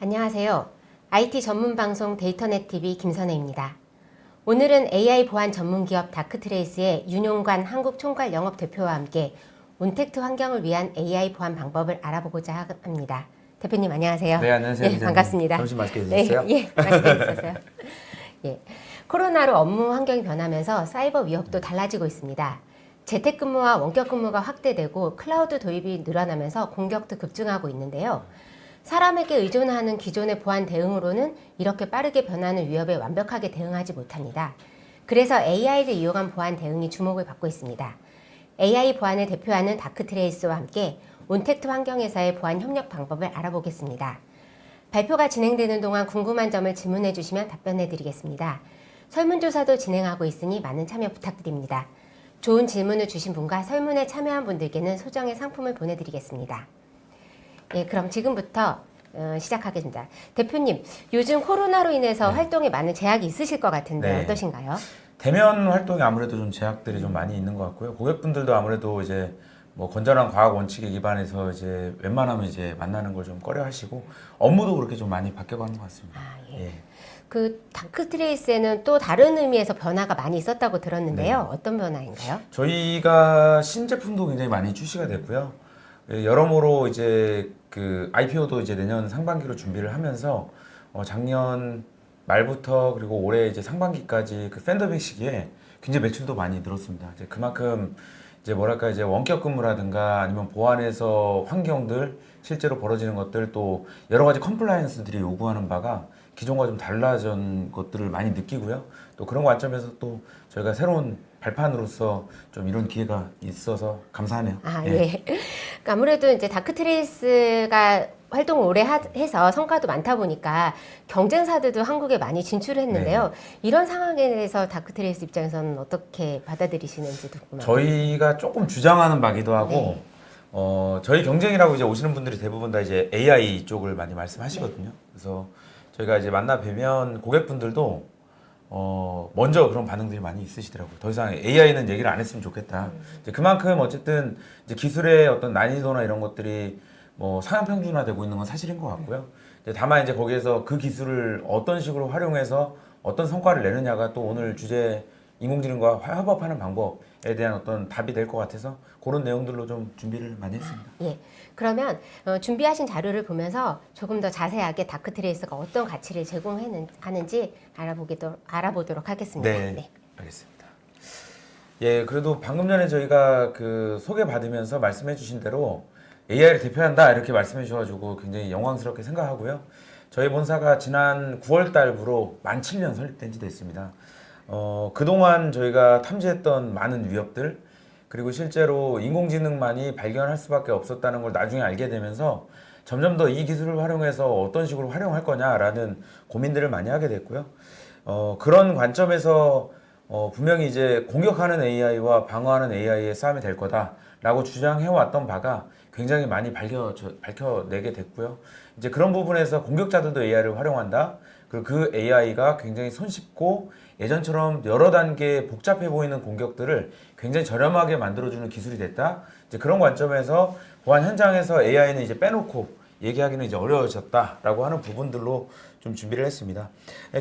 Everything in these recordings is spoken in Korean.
안녕하세요. IT 전문 방송 데이터넷 TV 김선혜입니다. 오늘은 AI 보안 전문 기업 다크트레이스의 윤용관 한국 총괄 영업 대표와 함께 온택트 환경을 위한 AI 보안 방법을 알아보고자 합니다. 대표님 안녕하세요. 네, 안녕하세요. 예, 반갑습니다. 점심 맛있게 드셨어요? 네, 예, 맛있게 드셨어요. 예, 코로나로 업무 환경이 변하면서 사이버 위협도 달라지고 있습니다. 재택근무와 원격근무가 확대되고 클라우드 도입이 늘어나면서 공격도 급증하고 있는데요. 사람에게 의존하는 기존의 보안 대응으로는 이렇게 빠르게 변하는 위협에 완벽하게 대응하지 못합니다. 그래서 AI를 이용한 보안 대응이 주목을 받고 있습니다. AI 보안을 대표하는 다크트레이스와 함께 온택트 환경에서의 보안 협력 방법을 알아보겠습니다. 발표가 진행되는 동안 궁금한 점을 질문해 주시면 답변해 드리겠습니다. 설문조사도 진행하고 있으니 많은 참여 부탁드립니다. 좋은 질문을 주신 분과 설문에 참여한 분들께는 소정의 상품을 보내드리겠습니다. 예, 그럼 지금부터 시작하겠습니다. 대표님, 요즘 코로나로 인해서 활동에 많은 제약이 있으실 것 같은데 네. 어떠신가요? 대면 활동이 아무래도 좀 제약들이 좀 많이 있는 것 같고요. 고객분들도 아무래도 이제 뭐 건전한 과학 원칙에 기반해서 이제 웬만하면 이제 만나는 걸 좀 꺼려하시고 업무도 그렇게 좀 많이 바뀌어가는 것 같습니다. 예. 예. 그 다크트레이스에는 또 다른 의미에서 변화가 많이 있었다고 들었는데요. 어떤 변화인가요? 저희가 신제품도 굉장히 많이 출시가 됐고요. 예, 여러모로 이제 그 IPO도 이제 내년 상반기로 준비를 하면서 작년 말부터 그리고 올해 이제 상반기까지 그 팬더믹 시기에 굉장히 매출도 많이 늘었습니다. 이제 그만큼 이제 뭐랄까 이제 원격 근무라든가 아니면 보안에서 환경들 실제로 벌어지는 것들 또 여러 가지 컴플라이언스들이 요구하는 바가 기존과 좀 달라진 것들을 많이 느끼고요. 또 그런 관점에서 또 저희가 새로운 발판으로서 좀 이런 기회가 있어서 감사하네요. 아, 예. 예. 그러니까 아무래도 이제 다크트레이스가 활동을 오래 해서 성과도 많다 보니까 경쟁사들도 한국에 많이 진출했는데요. 이런 상황에 대해서 다크트레이스 입장에서는 어떻게 받아들이시는지도 궁금합니다. 저희가 조금 주장하는 바기도 하고 저희 경쟁이라고 이제 오시는 분들이 대부분 다 이제 AI 쪽을 많이 말씀하시거든요. 그래서 저희가 이제 만나 뵈면 고객분들도 먼저 그런 반응들이 많이 있으시더라고요. 더 이상 AI는 얘기를 안 했으면 좋겠다. 이제 그만큼 어쨌든 이제 기술의 어떤 난이도나 이런 것들이 뭐 상향 평준화되고 있는 건 사실인 것 같고요. 이제 다만 이제 거기에서 그 기술을 어떤 식으로 활용해서 어떤 성과를 내느냐가 또 오늘 주제 인공지능과 협업하는 방법에 대한 어떤 답이 될 것 같아서 그런 내용들로 좀 준비를 많이 했습니다. 예. 그러면 준비하신 자료를 보면서 조금 더 자세하게 다크트레이스가 어떤 가치를 제공하는지 알아보도록 하겠습니다. 네. 알겠습니다. 예, 그래도 방금 전에 저희가 그 소개받으면서 말씀해 주신 대로 AI를 대표한다 이렇게 말씀해 주셔가지고 굉장히 영광스럽게 생각하고요. 저희 본사가 지난 9월 달부로 만 7년 설립된 지 됐습니다. 그동안 저희가 탐지했던 많은 위협들 그리고 실제로 인공지능만이 발견할 수밖에 없었다는 걸 나중에 알게 되면서 점점 더 이 기술을 활용해서 어떤 식으로 활용할 거냐라는 고민들을 많이 하게 됐고요. 그런 관점에서 분명히 이제 공격하는 AI와 방어하는 AI의 싸움이 될 거다라고 주장해왔던 바가 굉장히 많이 밝혀내게 됐고요. 이제 그런 부분에서 공격자들도 AI를 활용한다. 그리고 그 AI가 굉장히 손쉽고 예전처럼 여러 단계 복잡해 보이는 공격들을 굉장히 저렴하게 만들어주는 기술이 됐다. 이제 그런 관점에서 보안 현장에서 AI는 이제 빼놓고 얘기하기는 이제 어려워졌다라고 하는 부분들로 좀 준비를 했습니다.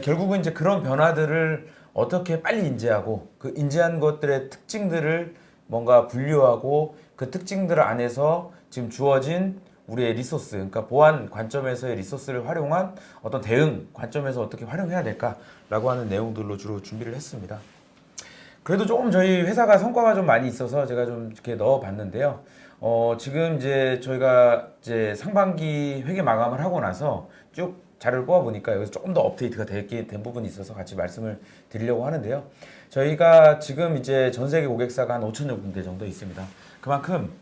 결국은 이제 그런 변화들을 어떻게 빨리 인지하고 그 인지한 것들의 특징들을 뭔가 분류하고 그 특징들 안에서 지금 주어진 우리의 리소스, 그러니까 보안 관점에서의 리소스를 활용한 어떤 대응 관점에서 어떻게 활용해야 될까라고 하는 내용들로 주로 준비를 했습니다. 그래도 조금 저희 회사가 성과가 좀 많이 있어서 제가 좀 이렇게 넣어봤는데요. 지금 이제 저희가 이제 상반기 회계 마감을 하고 나서 쭉 자료를 뽑아보니까 여기서 조금 더 업데이트가 된 부분이 있어서 같이 말씀을 드리려고 하는데요. 저희가 지금 이제 전 세계 고객사가 한 5천여 군데 정도 있습니다. 그만큼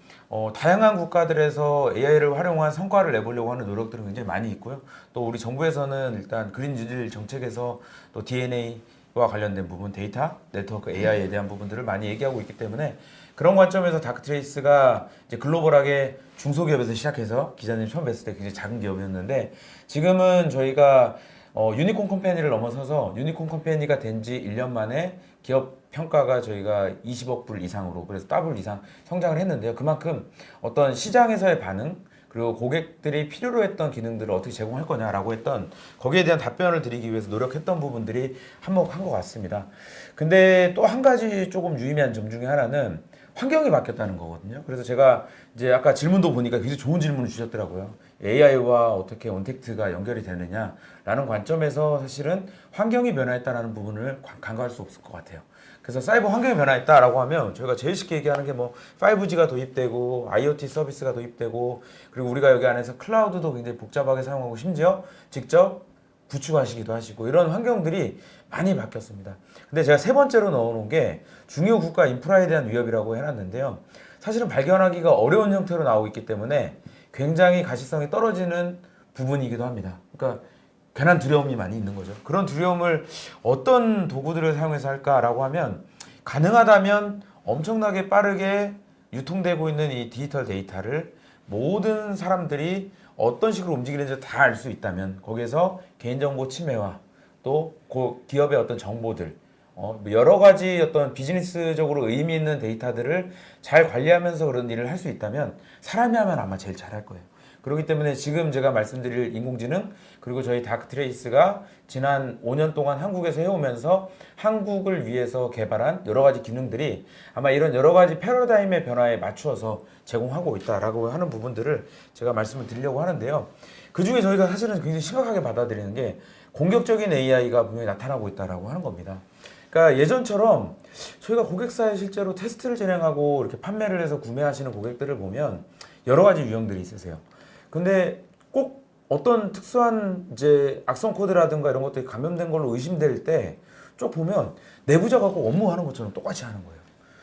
다양한 국가들에서 AI를 활용한 성과를 내보려고 하는 노력들은 굉장히 많이 있고요. 또 우리 정부에서는 일단 그린 뉴딜 정책에서 또 DNA와 관련된 부분, 데이터, 네트워크, AI에 대한 부분들을 많이 얘기하고 있기 때문에 그런 관점에서 다크트레이스가 이제 글로벌하게 중소기업에서 시작해서 기자님 처음 뵀을 때 굉장히 작은 기업이었는데 지금은 저희가 유니콘 컴퍼니를 넘어서서 유니콘 컴퍼니가 된 지 1년 만에 기업 평가가 저희가 20억 불 이상으로 그래서 더블 이상 성장을 했는데요. 그만큼 어떤 시장에서의 반응 그리고 고객들이 필요로 했던 기능들을 어떻게 제공할 거냐라고 했던 거기에 대한 답변을 드리기 위해서 노력했던 부분들이 한몫한 것 같습니다. 근데 또 한 가지 조금 유의미한 점 중에 하나는 환경이 바뀌었다는 거거든요. 그래서 제가 이제 아까 질문도 보니까 굉장히 좋은 질문을 주셨더라고요. AI와 어떻게 언택트가 연결이 되느냐라는 관점에서 사실은 환경이 변화했다는 부분을 간과할 수 없을 것 같아요. 그래서 사이버 환경이 변화했다라고 하면 저희가 제일 쉽게 얘기하는 게 뭐 5G가 도입되고 IoT 서비스가 도입되고 그리고 우리가 여기 안에서 클라우드도 굉장히 복잡하게 사용하고 심지어 직접 구축하시기도 하시고 이런 환경들이 많이 바뀌었습니다. 근데 제가 세 번째로 넣어놓은 게 중요 국가 인프라에 대한 위협이라고 해놨는데요. 사실은 발견하기가 어려운 형태로 나오고 있기 때문에 굉장히 가시성이 떨어지는 부분이기도 합니다. 그러니까 괜한 두려움이 많이 있는 거죠. 그런 두려움을 어떤 도구들을 사용해서 할까라고 하면 가능하다면 엄청나게 빠르게 유통되고 있는 이 디지털 데이터를 모든 사람들이 어떤 식으로 움직이는지 다 알 수 있다면 거기에서 개인정보 침해와 또 그 기업의 어떤 정보들 여러 가지 어떤 비즈니스적으로 의미 있는 데이터들을 잘 관리하면서 그런 일을 할 수 있다면 사람이 하면 아마 제일 잘할 거예요. 그렇기 때문에 지금 제가 말씀드릴 인공지능 그리고 저희 다크트레이스가 지난 5년 동안 한국에서 해오면서 한국을 위해서 개발한 여러 가지 기능들이 아마 이런 여러 가지 패러다임의 변화에 맞추어서 제공하고 있다라고 하는 부분들을 제가 말씀을 드리려고 하는데요. 그 중에 저희가 사실은 굉장히 심각하게 받아들이는 게 공격적인 AI가 분명히 나타나고 있다라고 하는 겁니다. 그러니까 예전처럼 저희가 고객사에 실제로 테스트를 진행하고 이렇게 판매를 해서 구매하시는 고객들을 보면 여러 가지 유형들이 있으세요. 근데 꼭 어떤 특수한 이제 악성 코드라든가 이런 것들이 감염된 걸로 의심될 때 쭉 보면 내부자가 꼭 업무하는 것처럼 똑같이 하는 거예요.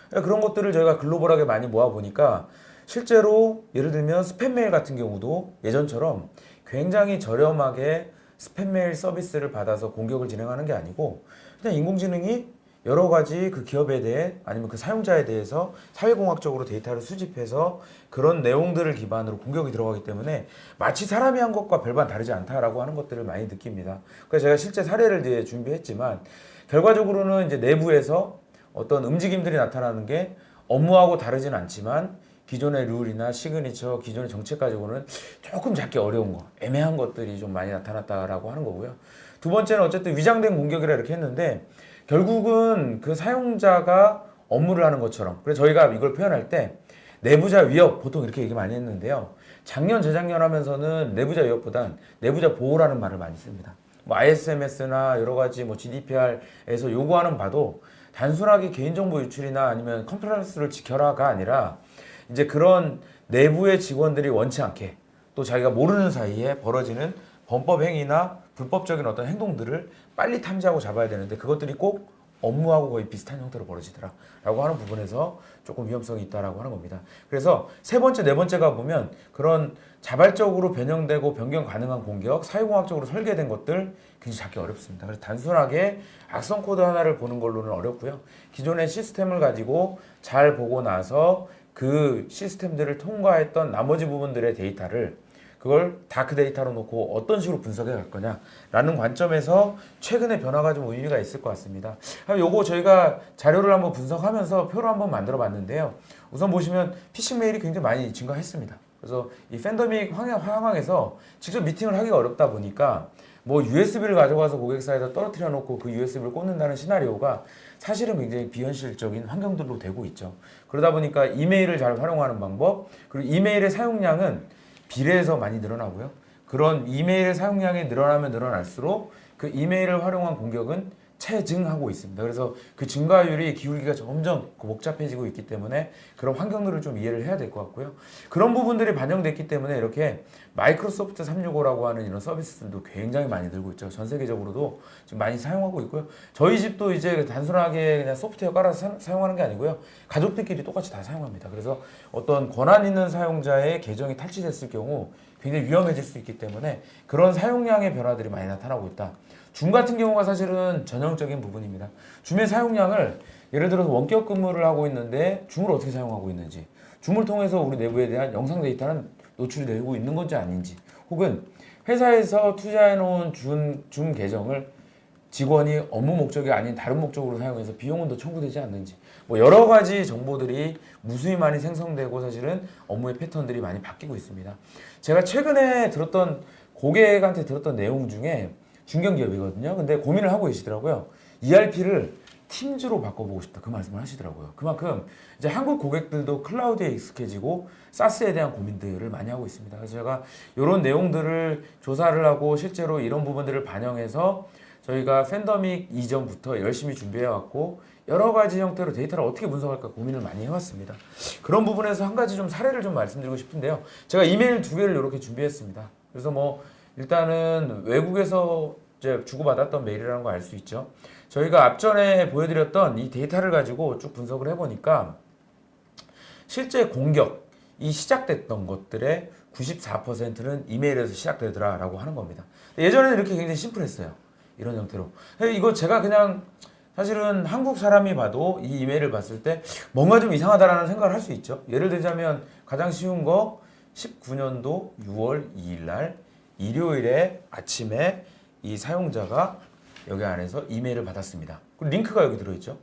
그러니까 그런 것들을 저희가 글로벌하게 많이 모아 보니까 실제로 예를 들면 스팸 메일 같은 경우도 예전처럼 굉장히 저렴하게 스팸 메일 서비스를 받아서 공격을 진행하는 게 아니고 그냥 인공지능이 여러 가지 그 기업에 대해 아니면 그 사용자에 대해서 사회공학적으로 데이터를 수집해서 그런 내용들을 기반으로 공격이 들어가기 때문에 마치 사람이 한 것과 별반 다르지 않다라고 하는 것들을 많이 느낍니다. 그래서 제가 실제 사례를 이제 준비했지만 결과적으로는 이제 내부에서 어떤 움직임들이 나타나는 게 업무하고 다르진 않지만 기존의 룰이나 시그니처, 기존의 정책 가지고는 조금 잡기 어려운 거, 애매한 것들이 좀 많이 나타났다라고 하는 거고요. 두 번째는 어쨌든 위장된 공격이라 이렇게 했는데 결국은 그 사용자가 업무를 하는 것처럼 그래서 저희가 이걸 표현할 때 내부자 위협 보통 이렇게 얘기 많이 했는데요. 작년 재작년 하면서는 내부자 위협보단 내부자 보호라는 말을 많이 씁니다. 뭐 ISMS나 여러 가지 뭐 GDPR에서 요구하는 바도 단순하게 개인정보 유출이나 아니면 컴플라이언스를 지켜라가 아니라 이제 그런 내부의 직원들이 원치 않게 또 자기가 모르는 사이에 벌어지는 범법 행위나 불법적인 어떤 행동들을 빨리 탐지하고 잡아야 되는데 그것들이 꼭 업무하고 거의 비슷한 형태로 벌어지더라라고 하는 부분에서 조금 위험성이 있다라고 하는 겁니다. 그래서 세 번째, 네 번째가 보면 그런 자발적으로 변형되고 변경 가능한 공격, 사회공학적으로 설계된 것들 굉장히 잡기 어렵습니다. 그래서 단순하게 악성 코드 하나를 보는 걸로는 어렵고요. 기존의 시스템을 가지고 잘 보고 나서 그 시스템들을 통과했던 나머지 부분들의 데이터를 그걸 다크 데이터로 놓고 어떤 식으로 분석해 갈 거냐라는 관점에서 최근의 변화가 좀 의미가 있을 것 같습니다. 요거 저희가 자료를 한번 분석하면서 표로 한번 만들어 봤는데요. 우선 보시면 피싱 메일이 굉장히 많이 증가했습니다. 그래서 이 팬데믹 상황에서 직접 미팅을 하기가 어렵다 보니까 뭐 USB를 가져가서 고객사에다 떨어뜨려 놓고 그 USB를 꽂는다는 시나리오가 사실은 굉장히 비현실적인 환경들로 되고 있죠. 그러다 보니까 이메일을 잘 활용하는 방법 그리고 이메일의 사용량은 비례해서 많이 늘어나고요. 그런 이메일의 사용량이 늘어나면 늘어날수록 그 이메일을 활용한 공격은 체증하고 있습니다. 그래서 그 증가율이 기울기가 점점 복잡해지고 있기 때문에 그런 환경들을 좀 이해를 해야 될 것 같고요. 그런 부분들이 반영됐기 때문에 이렇게 마이크로소프트 365라고 하는 이런 서비스들도 굉장히 많이 늘고 있죠. 전 세계적으로도 지금 많이 사용하고 있고요. 저희 집도 이제 단순하게 그냥 소프트웨어 깔아서 사용하는 게 아니고요. 가족들끼리 똑같이 다 사용합니다. 그래서 어떤 권한 있는 사용자의 계정이 탈취됐을 경우 굉장히 위험해질 수 있기 때문에 그런 사용량의 변화들이 많이 나타나고 있다. 줌 같은 경우가 사실은 전형적인 부분입니다. 줌의 사용량을 예를 들어서 원격 근무를 하고 있는데 줌을 어떻게 사용하고 있는지 줌을 통해서 우리 내부에 대한 영상 데이터는 노출이 되고 있는 건지 아닌지 혹은 회사에서 투자해 놓은 줌 계정을 직원이 업무 목적이 아닌 다른 목적으로 사용해서 비용은 더 청구되지 않는지 뭐 여러 가지 정보들이 무수히 많이 생성되고 사실은 업무의 패턴들이 많이 바뀌고 있습니다. 제가 최근에 들었던 고객한테 들었던 내용 중에 중견기업이거든요. 근데 고민을 하고 계시더라고요. ERP를 팀즈로 바꿔보고 싶다 그 말씀을 하시더라고요. 그만큼 이제 한국 고객들도 클라우드에 익숙해지고 사스에 대한 고민들을 많이 하고 있습니다. 그래서 제가 이런 내용들을 조사를 하고 실제로 이런 부분들을 반영해서 저희가 팬데믹 이전부터 열심히 준비해왔고 여러 가지 형태로 데이터를 어떻게 분석할까 고민을 많이 해왔습니다. 그런 부분에서 한 가지 좀 사례를 좀 말씀드리고 싶은데요. 제가 이메일 2개를 이렇게 준비했습니다. 그래서 뭐 일단은 외국에서 이제 주고받았던 메일이라는 거 알 수 있죠. 저희가 앞전에 보여드렸던 이 데이터를 가지고 쭉 분석을 해보니까 실제 공격이 시작됐던 것들의 94%는 이메일에서 시작되더라라고 하는 겁니다. 예전에는 이렇게 굉장히 심플했어요. 이런 형태로. 이거 제가 그냥 사실은 한국 사람이 봐도 이 이메일을 봤을 때 뭔가 좀 이상하다라는 생각을 할 수 있죠. 예를 들자면 가장 쉬운 거 19년도 6월 2일 날 일요일에 아침에 이 사용자가 여기 안에서 이메일을 받았습니다. 그리고 링크가 여기 들어있죠.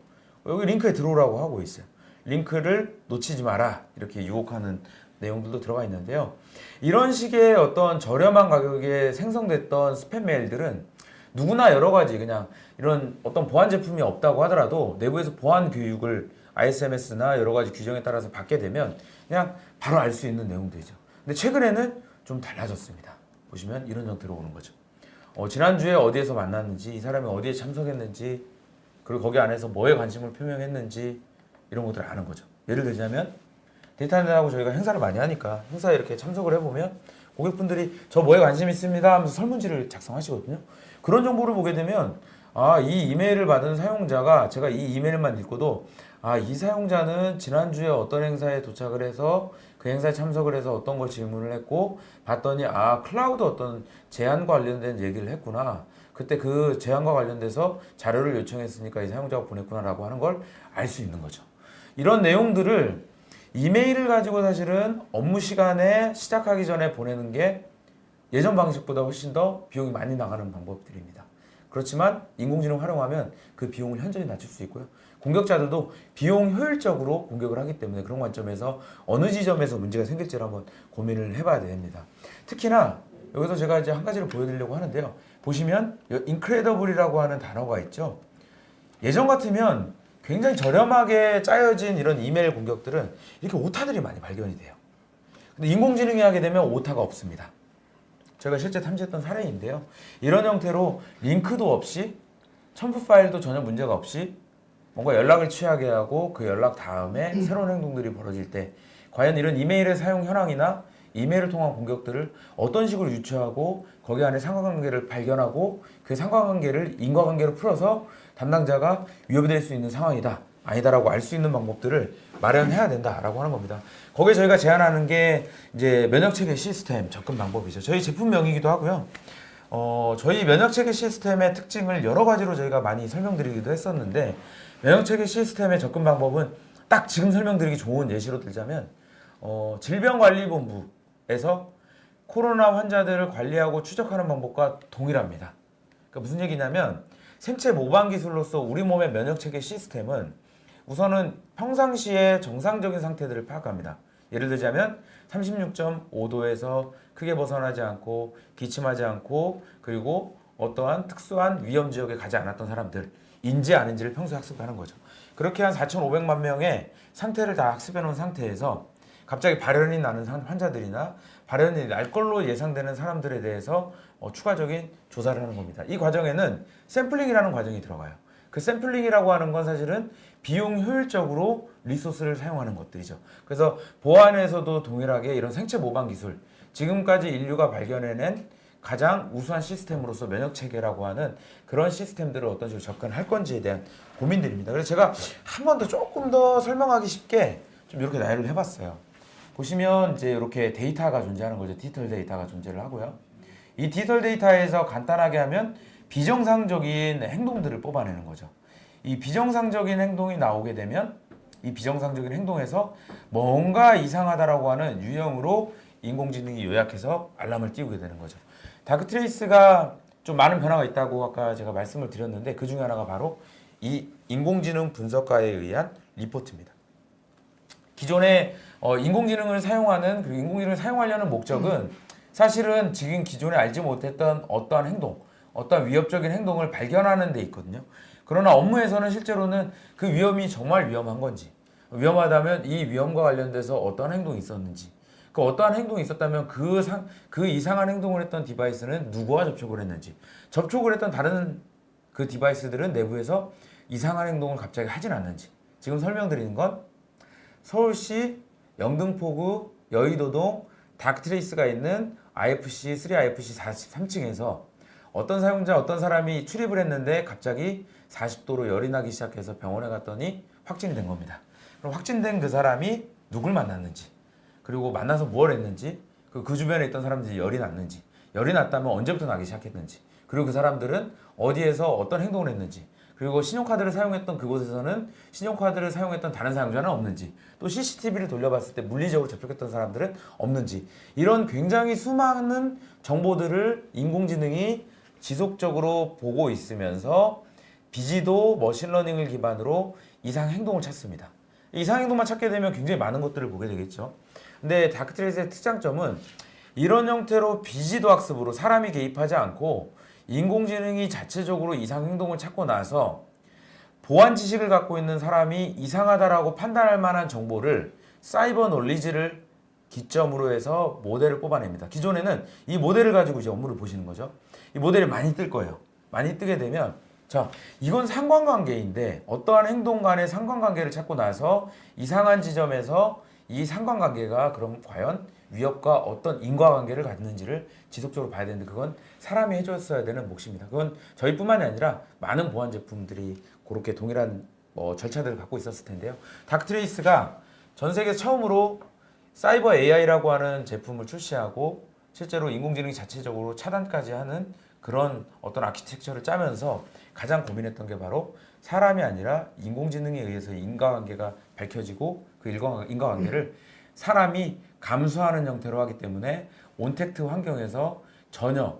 여기 링크에 들어오라고 하고 있어요. 링크를 놓치지 마라 이렇게 유혹하는 내용들도 들어가 있는데요. 이런 식의 어떤 저렴한 가격에 생성됐던 스팸 메일들은 누구나 여러 가지 그냥 이런 어떤 보안 제품이 없다고 하더라도 내부에서 보안 교육을 ISMS나 여러 가지 규정에 따라서 받게 되면 그냥 바로 알 수 있는 내용들이죠. 근데 최근에는 좀 달라졌습니다. 보시면 이런 형태로 오는 거죠. 지난주에 어디에서 만났는지, 이 사람이 어디에 참석했는지, 그리고 거기 안에서 뭐에 관심을 표명했는지 이런 것들을 아는 거죠. 예를 들자면 데이터넷하고 저희가 행사를 많이 하니까 행사에 이렇게 참석을 해보면 고객분들이 저 뭐에 관심 있습니다 하면서 설문지를 작성하시거든요. 그런 정보를 보게 되면 이 이메일을 받은 사용자가 제가 이 이메일만 읽고도 이 사용자는 지난주에 어떤 행사에 도착을 해서 그 행사에 참석을 해서 어떤 걸 질문을 했고 봤더니 클라우드 어떤 제안과 관련된 얘기를 했구나. 그때 그 제안과 관련돼서 자료를 요청했으니까 이 사용자가 보냈구나라고 하는 걸 알 수 있는 거죠. 이런 내용들을 이메일을 가지고 사실은 업무 시간에 시작하기 전에 보내는 게 예전 방식보다 훨씬 더 비용이 많이 나가는 방법들입니다. 그렇지만 인공지능 활용하면 그 비용을 현저히 낮출 수 있고요. 공격자들도 비용 효율적으로 공격을 하기 때문에 그런 관점에서 어느 지점에서 문제가 생길지를 한번 고민을 해봐야 됩니다. 특히나 여기서 제가 이제 한 가지를 보여드리려고 하는데요. 보시면 incredible이라고 하는 단어가 있죠. 예전 같으면 굉장히 저렴하게 짜여진 이런 이메일 공격들은 이렇게 오타들이 많이 발견이 돼요. 근데 인공지능이 하게 되면 오타가 없습니다. 제가 실제 탐지했던 사례인데요. 이런 형태로 링크도 없이 첨부 파일도 전혀 문제가 없이 뭔가 연락을 취하게 하고 그 연락 다음에 새로운 행동들이 벌어질 때 과연 이런 이메일의 사용 현황이나 이메일을 통한 공격들을 어떤 식으로 유추하고 거기 안에 상관관계를 발견하고 그 상관관계를 인과관계로 풀어서 담당자가 위협이 될 수 있는 상황이다 아니다라고 알 수 있는 방법들을 마련해야 된다라고 하는 겁니다. 거기에 저희가 제안하는 게 이제 면역체계 시스템 접근 방법이죠. 저희 제품명이기도 하고요. 저희 면역체계 시스템의 특징을 여러 가지로 저희가 많이 설명드리기도 했었는데 면역체계 시스템의 접근 방법은 딱 지금 설명드리기 좋은 예시로 들자면 질병관리본부에서 코로나 환자들을 관리하고 추적하는 방법과 동일합니다. 그러니까 무슨 얘기냐면 생체 모방 기술로서 우리 몸의 면역체계 시스템은 우선은 평상시에 정상적인 상태들을 파악합니다. 예를 들자면 36.5도에서 크게 벗어나지 않고 기침하지 않고 그리고 어떠한 특수한 위험 지역에 가지 않았던 사람들인지 아닌지를 평소에 학습하는 거죠. 그렇게 한 4,500만 명의 상태를 다 학습해 놓은 상태에서 갑자기 발현이 나는 환자들이나 발현이 날 걸로 예상되는 사람들에 대해서 추가적인 조사를 하는 겁니다. 이 과정에는 샘플링이라는 과정이 들어가요. 그 샘플링이라고 하는 건 사실은 비용 효율적으로 리소스를 사용하는 것들이죠. 그래서 보안에서도 동일하게 이런 생체 모방 기술, 지금까지 인류가 발견해낸 가장 우수한 시스템으로서 면역체계라고 하는 그런 시스템들을 어떤 식으로 접근할 건지에 대한 고민들입니다. 그래서 제가 한 번 더 조금 더 설명하기 쉽게 좀 이렇게 나열을 해봤어요. 보시면 이제 이렇게 데이터가 존재하는 거죠. 디지털 데이터가 존재를 하고요. 이 디지털 데이터에서 간단하게 하면 비정상적인 행동들을 뽑아내는 거죠. 이 비정상적인 행동이 나오게 되면 이 비정상적인 행동에서 뭔가 이상하다라고 하는 유형으로 인공지능이 요약해서 알람을 띄우게 되는 거죠. 다크트레이스가 좀 많은 변화가 있다고 아까 제가 말씀을 드렸는데 그 중에 하나가 바로 이 인공지능 분석가에 의한 리포트입니다. 기존에 인공지능을 사용하는 그리고 인공지능을 사용하려는 목적은 사실은 지금 기존에 알지 못했던 어떠한 행동, 어떠한 위협적인 행동을 발견하는 데 있거든요. 그러나 업무에서는 실제로는 그 위험이 정말 위험한 건지, 위험하다면 이 위험과 관련돼서 어떠한 행동이 있었는지, 그 어떠한 행동이 있었다면 그 이상한 행동을 했던 디바이스는 누구와 접촉을 했는지, 접촉을 했던 다른 그 디바이스들은 내부에서 이상한 행동을 갑자기 하진 않는지. 지금 설명드리는 건 서울시 영등포구 여의도동 닥트레이스가 있는 IFC 3 IFC 43층에서 어떤 사용자 어떤 사람이 출입을 했는데 갑자기 40도로 열이 나기 시작해서 병원에 갔더니 확진이 된 겁니다. 그럼 확진된 그 사람이 누굴 만났는지, 그리고 만나서 무엇을 했는지, 그 주변에 있던 사람들이 열이 났는지, 열이 났다면 언제부터 나기 시작했는지, 그리고 그 사람들은 어디에서 어떤 행동을 했는지, 그리고 신용카드를 사용했던 그곳에서는 신용카드를 사용했던 다른 사용자는 없는지, 또 CCTV를 돌려봤을 때 물리적으로 접촉했던 사람들은 없는지, 이런 굉장히 수많은 정보들을 인공지능이 지속적으로 보고 있으면서 비지도 머신러닝을 기반으로 이상 행동을 찾습니다. 이상 행동만 찾게 되면 굉장히 많은 것들을 보게 되겠죠. 근데 다크트레이스의 특장점은 이런 형태로 비지도 학습으로 사람이 개입하지 않고 인공지능이 자체적으로 이상 행동을 찾고 나서 보안 지식을 갖고 있는 사람이 이상하다라고 판단할 만한 정보를 사이버 놀리지를 기점으로 해서 모델을 뽑아냅니다. 기존에는 이 모델을 가지고 이제 업무를 보시는 거죠. 이 모델이 많이 뜰 거예요. 많이 뜨게 되면 자, 이건 상관관계인데 어떠한 행동 간의 상관관계를 찾고 나서 이상한 지점에서 이 상관관계가 그럼 과연 위협과 어떤 인과관계를 갖는지를 지속적으로 봐야 되는데 그건 사람이 해줬어야 되는 몫입니다. 그건 저희뿐만이 아니라 많은 보안 제품들이 그렇게 동일한 절차들을 갖고 있었을 텐데요. 닥트레이스가 전 세계 처음으로 사이버 AI라고 하는 제품을 출시하고 실제로 인공지능이 자체적으로 차단까지 하는 그런 어떤 아키텍처를 짜면서 가장 고민했던 게 바로 사람이 아니라 인공지능에 의해서 인과관계가 밝혀지고 그 인과관계를 사람이 감수하는 형태로 하기 때문에 온택트 환경에서 전혀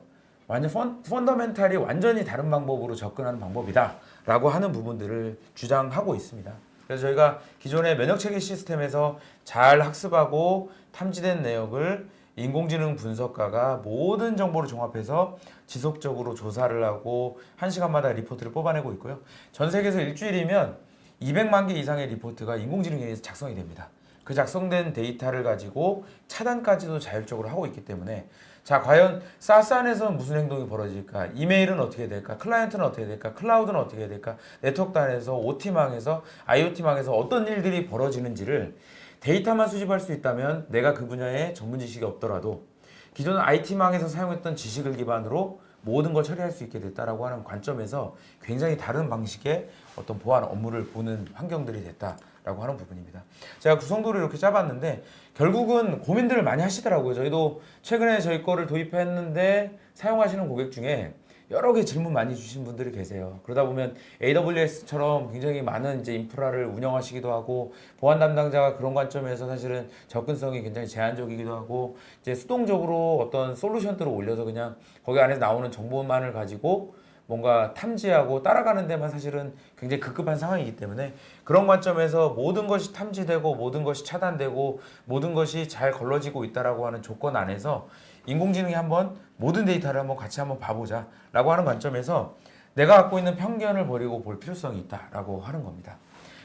완전 펀더멘탈이 완전히 다른 방법으로 접근하는 방법이다 라고 하는 부분들을 주장하고 있습니다. 그래서 저희가 기존의 면역체계 시스템에서 잘 학습하고 탐지된 내역을 인공지능 분석가가 모든 정보를 종합해서 지속적으로 조사를 하고 1시간마다 리포트를 뽑아내고 있고요. 전 세계에서 일주일이면 200만 개 이상의 리포트가 인공지능에 의해서 작성이 됩니다. 그 작성된 데이터를 가지고 차단까지도 자율적으로 하고 있기 때문에 자, 과연 사스 안에서는 무슨 행동이 벌어질까? 이메일은 어떻게 될까? 클라이언트는 어떻게 될까? 클라우드는 어떻게 될까? 네트워크 단에서 OT망에서 IoT망에서 어떤 일들이 벌어지는지를 데이터만 수집할 수 있다면 내가 그 분야에 전문 지식이 없더라도 기존 IT망에서 사용했던 지식을 기반으로 모든 걸 처리할 수 있게 됐다라고 하는 관점에서 굉장히 다른 방식의 어떤 보안 업무를 보는 환경들이 됐다라고 하는 부분입니다. 제가 구성도를 이렇게 짜봤는데 결국은 고민들을 많이 하시더라고요. 저희도 최근에 저희 거를 도입했는데 사용하시는 고객 중에 여러 개 질문 많이 주신 분들이 계세요. 그러다 보면 AWS처럼 굉장히 많은 이제 인프라를 운영하시기도 하고 보안 담당자가 그런 관점에서 사실은 접근성이 굉장히 제한적이기도 하고 이제 수동적으로 어떤 솔루션들을 올려서 그냥 거기 안에서 나오는 정보만을 가지고 뭔가 탐지하고 따라가는 데만 사실은 굉장히 급급한 상황이기 때문에 그런 관점에서 모든 것이 탐지되고 모든 것이 차단되고 모든 것이 잘 걸러지고 있다라고 하는 조건 안에서 인공지능이 한번 모든 데이터를 한번 같이 한번 봐보자 라고 하는 관점에서 내가 갖고 있는 편견을 버리고 볼 필요성이 있다라고 하는 겁니다.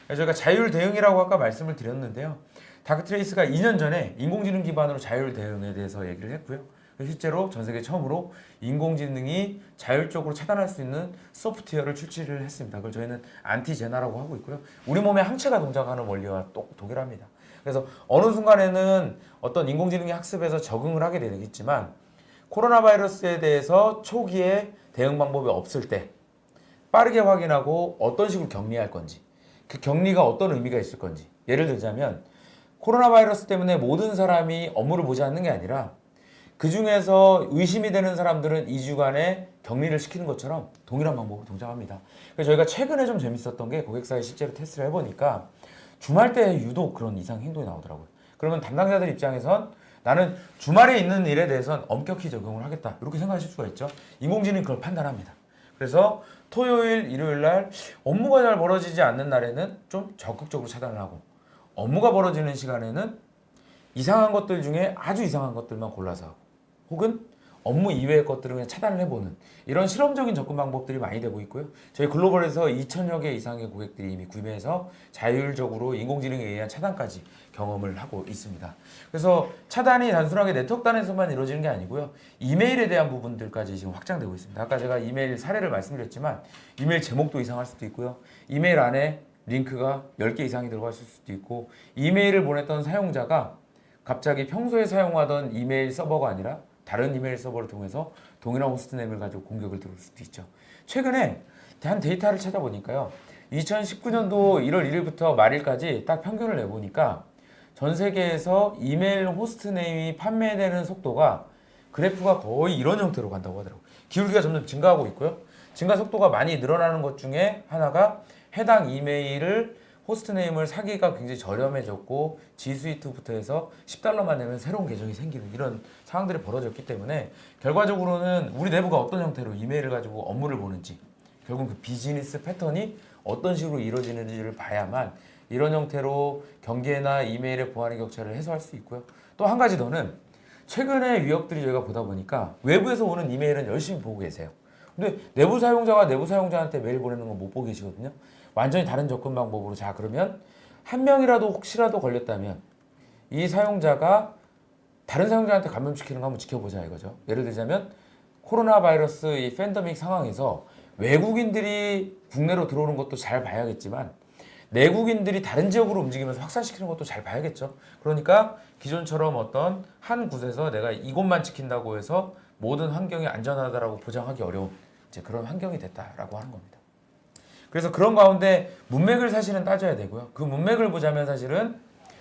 그래서 저희가 자율 대응이라고 아까 말씀을 드렸는데요. 다크트레이스가 2년 전에 인공지능 기반으로 자율 대응에 대해서 얘기를 했고요. 실제로 전 세계 처음으로 인공지능이 자율적으로 차단할 수 있는 소프트웨어를 출시를 했습니다. 그걸 저희는 안티제나라고 하고 있고요. 우리 몸의 항체가 동작하는 원리와 동일합니다. 그래서 어느 순간에는 어떤 인공지능이 학습해서 적응을 하게 되겠지만 코로나 바이러스에 대해서 초기에 대응 방법이 없을 때 빠르게 확인하고 어떤 식으로 격리할 건지 그 격리가 어떤 의미가 있을 건지 예를 들자면 코로나 바이러스 때문에 모든 사람이 업무를 보지 않는 게 아니라 그 중에서 의심이 되는 사람들은 2주간의 격리를 시키는 것처럼 동일한 방법으로 동작합니다. 그래서 저희가 최근에 좀 재밌었던 게 고객사에 실제로 테스트를 해보니까 주말 때 유독 그런 이상 행동이 나오더라고요. 그러면 담당자들 입장에선 나는 주말에 있는 일에 대해서는 엄격히 적용을 하겠다. 이렇게 생각하실 수가 있죠. 인공지능이 그걸 판단합니다. 그래서 토요일, 일요일 날 업무가 잘 벌어지지 않는 날에는 좀 적극적으로 차단을 하고 업무가 벌어지는 시간에는 이상한 것들 중에 아주 이상한 것들만 골라서 하고 혹은 업무 이외의 것들을 그냥 차단을 해보는 이런 실험적인 접근 방법들이 많이 되고 있고요. 저희 글로벌에서 2,000여 개 이상의 고객들이 이미 구매해서 자율적으로 인공지능에 의한 차단까지 경험을 하고 있습니다. 그래서 차단이 단순하게 네트워크 단에서만 이루어지는 게 아니고요. 이메일에 대한 부분들까지 지금 확장되고 있습니다. 아까 제가 이메일 사례를 말씀드렸지만 이메일 제목도 이상할 수도 있고요. 이메일 안에 링크가 10개 이상이 들어갈 수도 있고 이메일을 보냈던 사용자가 갑자기 평소에 사용하던 이메일 서버가 아니라 다른 이메일 서버를 통해서 동일한 호스트네임을 가지고 공격을 들어올 수도 있죠. 최근에 한 데이터를 찾아보니까요. 2019년도 1월 1일부터 말일까지 딱 평균을 내보니까 전 세계에서 이메일 호스트네임이 판매되는 속도가 그래프가 거의 이런 형태로 간다고 하더라고요. 기울기가 점점 증가하고 있고요. 증가 속도가 많이 늘어나는 것 중에 하나가 해당 이메일을 호스트네임을 사기가 굉장히 저렴해졌고 G수이트부터 해서 $10만 내면 새로운 계정이 생기는 이런 상황들이 벌어졌기 때문에 결과적으로는 우리 내부가 어떤 형태로 이메일을 가지고 업무를 보는지 결국 그 비즈니스 패턴이 어떤 식으로 이루어지는지를 봐야만 이런 형태로 경계나 이메일의 보안의 격차를 해소할 수 있고요. 또 한 가지 더는 최근에 위협들이 저희가 보다 보니까 외부에서 오는 이메일은 열심히 보고 계세요. 근데 내부 사용자가 내부 사용자한테 메일 보내는 건 못 보고 계시거든요. 완전히 다른 접근 방법으로 자 그러면 한 명이라도 혹시라도 걸렸다면 이 사용자가 다른 사용자한테 감염시키는 거 한번 지켜보자 이거죠. 예를 들자면 코로나 바이러스 이 팬데믹 상황에서 외국인들이 국내로 들어오는 것도 잘 봐야겠지만 내국인들이 다른 지역으로 움직이면서 확산시키는 것도 잘 봐야겠죠. 그러니까 기존처럼 어떤 한 곳에서 내가 이곳만 지킨다고 해서 모든 환경이 안전하다라고 보장하기 어려운 이제 그런 환경이 됐다라고 하는 겁니다. 그래서 그런 가운데 문맥을 사실은 따져야 되고요. 그 문맥을 보자면 사실은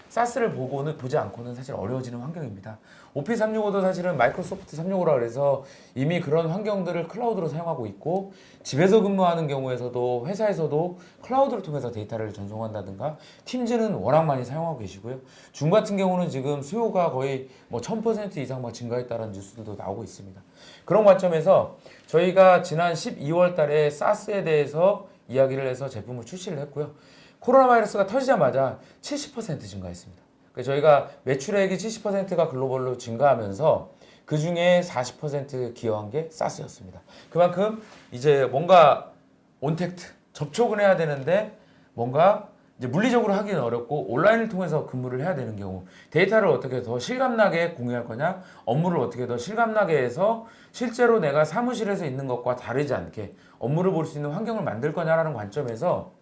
사스를 보지 않고는 사실 어려워지는 환경입니다. 오피스 365도 사실은 마이크로소프트 365라 그래서 이미 그런 환경들을 클라우드로 사용하고 있고 집에서 근무하는 경우에서도 회사에서도 클라우드를 통해서 데이터를 전송한다든가 팀즈는 워낙 많이 사용하고 계시고요. 줌 같은 경우는 지금 수요가 거의 뭐 1000% 이상 막 증가했다는 뉴스들도 나오고 있습니다. 그런 관점에서 저희가 지난 12월 달에 사스에 대해서 이야기를 해서 제품을 출시를 했고요. 코로나 바이러스가 터지자마자 70% 증가했습니다. 그래서 저희가 매출액이 70%가 글로벌로 증가하면서 그 중에 40% 기여한 게 사스였습니다. 그만큼 이제 뭔가 온택트, 접촉을 해야 되는데 뭔가 이제 물리적으로 하기는 어렵고 온라인을 통해서 근무를 해야 되는 경우 데이터를 어떻게 더 실감나게 공유할 거냐 업무를 어떻게 더 실감나게 해서 실제로 내가 사무실에서 있는 것과 다르지 않게 업무를 볼 수 있는 환경을 만들 거냐라는 관점에서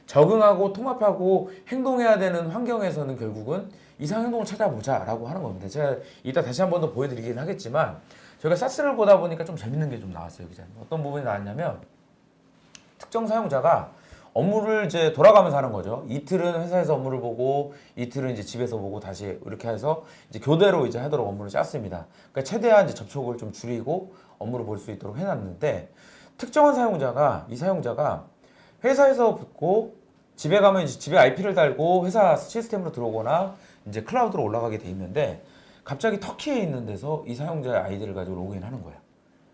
적응하고 통합하고 행동해야 되는 환경에서는 결국은 이상 행동을 찾아보자라고 하는 겁니다. 제가 이따 다시 한 번 더 보여드리긴 하겠지만 저희가 사스를 보다 보니까 좀 재밌는 게 좀 나왔어요, 기자님. 어떤 부분이 나왔냐면 특정 사용자가 업무를 이제 돌아가면서 하는 거죠. 이틀은 회사에서 업무를 보고 이틀은 이제 집에서 보고 다시 이렇게 해서 이제 교대로 이제 하도록 업무를 짰습니다. 그러니까 최대한 이제 접촉을 좀 줄이고 업무를 볼 수 있도록 해놨는데 특정한 사용자가 이 사용자가 회사에서 붙고 집에 가면 이제 집에 IP를 달고 회사 시스템으로 들어오거나 이제 클라우드로 올라가게 돼 있는데 갑자기 터키에 있는 데서 이 사용자의 아이디를 가지고 로그인하는 거예요.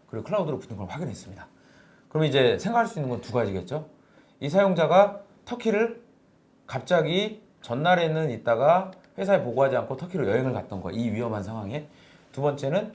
그리고 클라우드로 붙는 걸 확인했습니다. 그럼 이제 생각할 수 있는 건 두 가지겠죠. 이 사용자가 터키를 갑자기 전날에는 있다가 회사에 보고하지 않고 터키로 여행을 갔던 거, 이 위험한 상황에. 두 번째는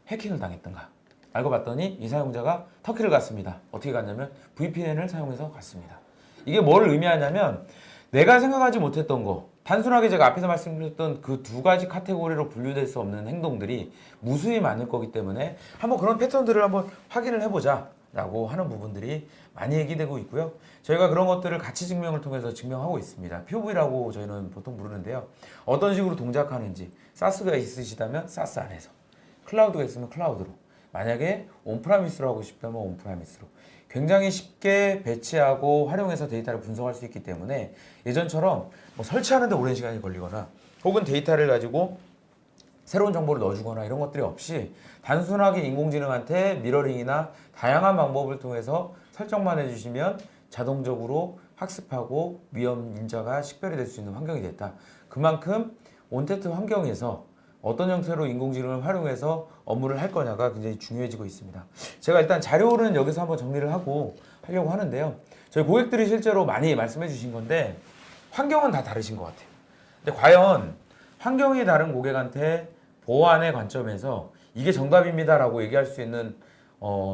해킹을 당했던가. 알고 봤더니 이 사용자가 터키를 갔습니다. 어떻게 갔냐면 VPN을 사용해서 갔습니다. 이게 뭘 의미하냐면 내가 생각하지 못했던 거, 단순하게 제가 앞에서 말씀드렸던 그 두 가지 카테고리로 분류될 수 없는 행동들이 무수히 많을 거기 때문에 한번 그런 패턴들을 한번 확인을 해보자 라고 하는 부분들이 많이 얘기되고 있고요. 저희가 그런 것들을 가치 증명을 통해서 증명하고 있습니다. POV라고 저희는 보통 부르는데요. 어떤 식으로 동작하는지 사스가 있으시다면 사스 안에서, 클라우드가 있으면 클라우드로, 만약에 온프라미스로 하고 싶다면 온프라미스로 굉장히 쉽게 배치하고 활용해서 데이터를 분석할 수 있기 때문에 예전처럼 뭐 설치하는데 오랜 시간이 걸리거나 혹은 데이터를 가지고 새로운 정보를 넣어주거나 이런 것들이 없이 단순하게 인공지능한테 미러링이나 다양한 방법을 통해서 설정만 해주시면 자동적으로 학습하고 위험 인자가 식별이 될 수 있는 환경이 됐다. 그만큼 온택트 환경에서 어떤 형태로 인공지능을 활용해서 업무를 할 거냐가 굉장히 중요해지고 있습니다. 제가 일단 자료는 여기서 한번 정리를 하고 하려고 하는데요. 저희 고객들이 실제로 많이 말씀해 주신 건데 환경은 다 다르신 것 같아요. 근데 과연 환경이 다른 고객한테 보안의 관점에서 이게 정답입니다라고 얘기할 수 있는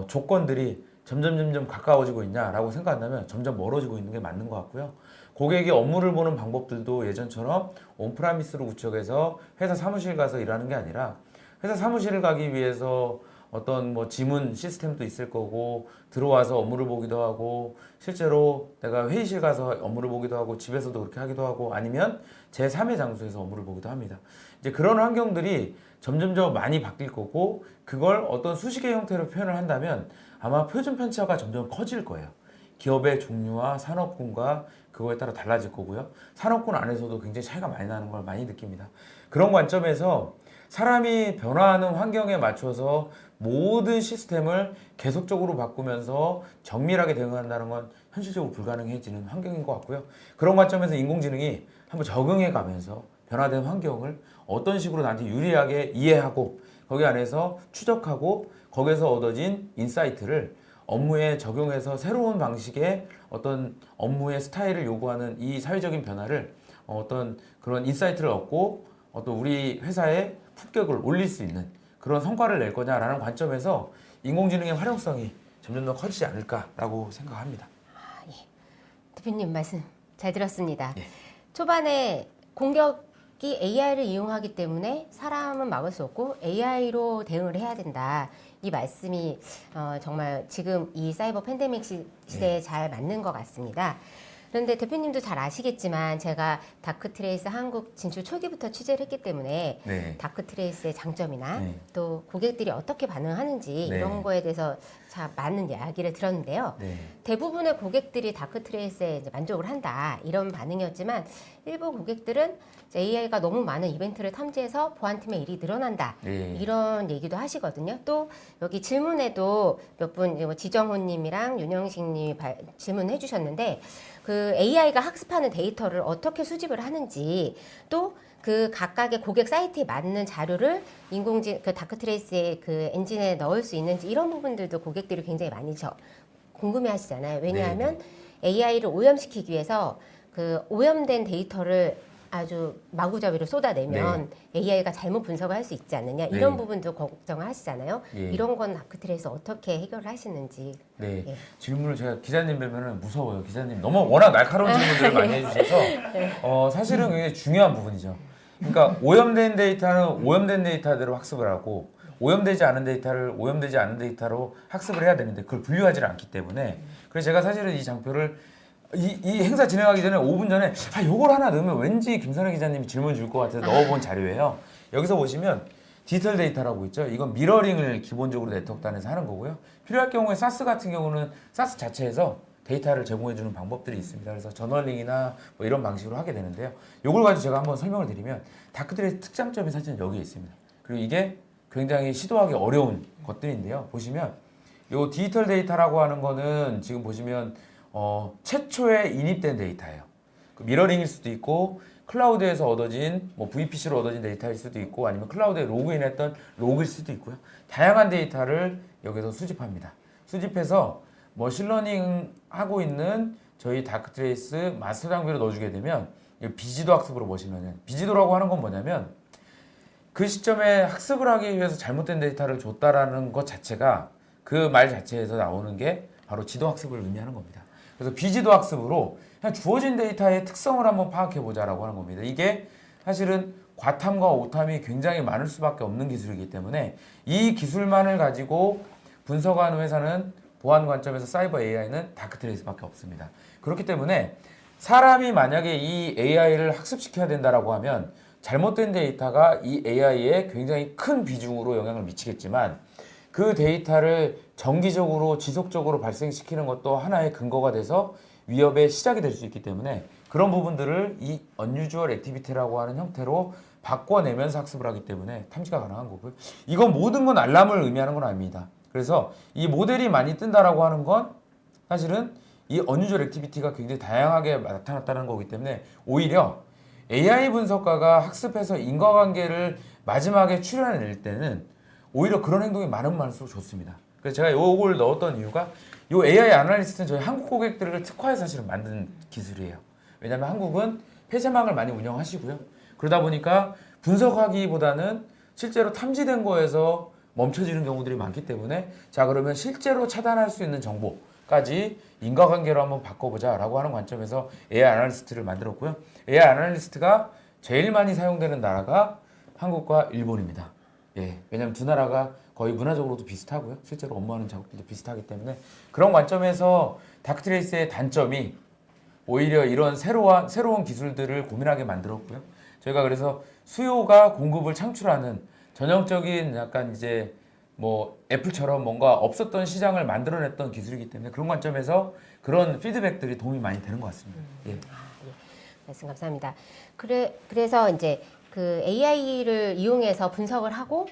조건들이 점점 가까워지고 있냐라고 생각한다면 점점 멀어지고 있는 게 맞는 것 같고요. 고객이 업무를 보는 방법들도 예전처럼 온프라미스로 구축해서 회사 사무실 가서 일하는 게 아니라 회사 사무실을 가기 위해서 어떤 뭐 지문 시스템도 있을 거고 들어와서 업무를 보기도 하고 실제로 내가 회의실 가서 업무를 보기도 하고 집에서도 그렇게 하기도 하고 아니면 제3의 장소에서 업무를 보기도 합니다. 이제 그런 환경들이 점점 많이 바뀔 거고 그걸 어떤 수식의 형태로 표현을 한다면 아마 표준 편차가 점점 커질 거예요. 기업의 종류와 산업군과 그거에 따라 달라질 거고요. 산업군 안에서도 굉장히 차이가 많이 나는 걸 많이 느낍니다. 그런 관점에서 사람이 변화하는 환경에 맞춰서 모든 시스템을 계속적으로 바꾸면서 정밀하게 대응한다는 건 현실적으로 불가능해지는 환경인 것 같고요. 그런 관점에서 인공지능이 한번 적응해 가면서 변화된 환경을 어떤 식으로 나한테 유리하게 이해하고 거기 안에서 추적하고 거기에서 얻어진 인사이트를 업무에 적용해서 새로운 방식의 어떤 업무의 스타일을 요구하는 이 사회적인 변화를 어떤 그런 인사이트를 얻고 어떤 우리 회사의 품격을 올릴 수 있는 그런 성과를 낼 거냐라는 관점에서 인공지능의 활용성이 점점 더 커지지 않을까라고 생각합니다. 대표님 말씀 잘 들었습니다. 예. 초반에 공격이 AI를 이용하기 때문에 사람은 막을 수 없고 AI로 대응을 해야 된다. 이 말씀이 정말 지금 이 사이버 팬데믹 시대에 잘 맞는 것 같습니다. 그런데 대표님도 잘 아시겠지만 제가 다크트레이스 한국 진출 초기부터 취재를 했기 때문에 네. 다크트레이스의 장점이나 네. 또 고객들이 어떻게 반응하는지 네. 이런 거에 대해서 참 많은 이야기를 들었는데요. 네. 대부분의 고객들이 다크트레이스에 이제 만족을 한다 이런 반응이었지만 일부 고객들은 AI가 너무 많은 이벤트를 탐지해서 보안팀의 일이 늘어난다 네. 이런 얘기도 하시거든요. 또 여기 질문에도 몇 분 지정호님이랑 윤영식님이 질문해 주셨는데 그 AI가 학습하는 데이터를 어떻게 수집을 하는지 또 그 각각의 고객 사이트에 맞는 자료를 그 다크트레이스의 그 엔진에 넣을 수 있는지 이런 부분들도 고객들이 굉장히 많이 궁금해하시잖아요. 왜냐하면 AI를 오염시키기 위해서 그 오염된 데이터를 아주 마구잡이로 쏟아내면 AI가 잘못 분석을 할 수 있지 않느냐 이런 부분도 걱정을 하시잖아요. 예. 이런 건 다크트레이스 어떻게 해결을 하시는지. 네. 예. 질문을 제가 기자님 뵈면은 무서워요. 기자님 너무 워낙 날카로운 질문들을 많이 해주셔서 사실은 굉장히 중요한 부분이죠. 그러니까 오염된 데이터는 오염된 데이터대로 학습을 하고 오염되지 않은 데이터를 오염되지 않은 데이터로 학습을 해야 되는데 그걸 분류하지 않기 때문에 그래서 제가 사실은 이 장표를 이 행사 진행하기 전에 5분 전에 요걸 하나 넣으면 왠지 김선혜 기자님이 질문 줄 것 같아서 넣어본 자료예요. 여기서 보시면 디지털 데이터라고 있죠. 이건 미러링을 기본적으로 네트워크단에서 하는 거고요. 필요할 경우에 사스 같은 경우는 사스 자체에서 데이터를 제공해주는 방법들이 있습니다. 그래서 저널링이나 뭐 이런 방식으로 하게 되는데요. 이걸 가지고 제가 한번 설명을 드리면 다크트레이스 특장점이 사실은 여기에 있습니다. 그리고 이게 굉장히 시도하기 어려운 것들인데요. 보시면 이 디지털 데이터라고 하는 거는 지금 보시면 최초에 인입된 데이터예요. 그 미러링일 수도 있고 클라우드에서 얻어진 뭐 VPC로 얻어진 데이터일 수도 있고 아니면 클라우드에 로그인했던 로그일 수도 있고요. 다양한 데이터를 여기서 수집합니다. 수집해서 머신러닝 하고 있는 저희 다크트레이스 마스터 장비로 넣어주게 되면 비지도 학습으로 머신러닝. 비지도라고 하는 건 뭐냐면 그 시점에 학습을 하기 위해서 잘못된 데이터를 줬다라는 것 자체가 그 말 자체에서 나오는 게 바로 지도 학습을 의미하는 겁니다. 그래서 비지도 학습으로 그냥 주어진 데이터의 특성을 한번 파악해 보자라고 하는 겁니다. 이게 사실은 과탐과 오탐이 굉장히 많을 수밖에 없는 기술이기 때문에 이 기술만을 가지고 분석하는 회사는 보안 관점에서 사이버 AI는 다크트레이스밖에 없습니다. 그렇기 때문에 사람이 만약에 이 AI를 학습시켜야 된다라고 하면 잘못된 데이터가 이 AI에 굉장히 큰 비중으로 영향을 미치겠지만 그 데이터를 정기적으로 지속적으로 발생시키는 것도 하나의 근거가 돼서 위협의 시작이 될 수 있기 때문에 그런 부분들을 이 unusual activity라고 하는 형태로 바꿔내면서 학습을 하기 때문에 탐지가 가능한 거고요. 이건 모든 건 알람을 의미하는 건 아닙니다. 그래서 이 모델이 많이 뜬다라고 하는 건 사실은 이 unusual activity가 굉장히 다양하게 나타났다는 거기 때문에 오히려 AI 분석가가 학습해서 인과관계를 마지막에 출연할 때는 오히려 그런 행동이 많을수록 좋습니다. 그래서 제가 요걸 넣었던 이유가 요 AI 아날리스트는 저희 한국 고객들을 특화해서 사실은 만든 기술이에요. 왜냐하면 한국은 폐쇄망을 많이 운영하시고요. 그러다 보니까 분석하기보다는 실제로 탐지된 거에서 멈춰지는 경우들이 많기 때문에 자 그러면 실제로 차단할 수 있는 정보까지 인과관계로 한번 바꿔보자라고 하는 관점에서 AI 아날리스트를 만들었고요. AI 아날리스트가 제일 많이 사용되는 나라가 한국과 일본입니다. 예, 왜냐하면 두 나라가 거의 문화적으로도 비슷하고요. 실제로 업무하는 작업들도 비슷하기 때문에 그런 관점에서 다크트레이스의 단점이 오히려 이런 새로운 기술들을 고민하게 만들었고요. 저희가 그래서 수요가 공급을 창출하는 전형적인 약간 이제 뭐 애플처럼 뭔가 없었던 시장을 만들어냈던 기술이기 때문에 그런 관점에서 그런 피드백들이 도움이 많이 되는 것 같습니다. 예. 말씀 감사합니다. 그래서 이제 그 AI를 이용해서 분석을 하고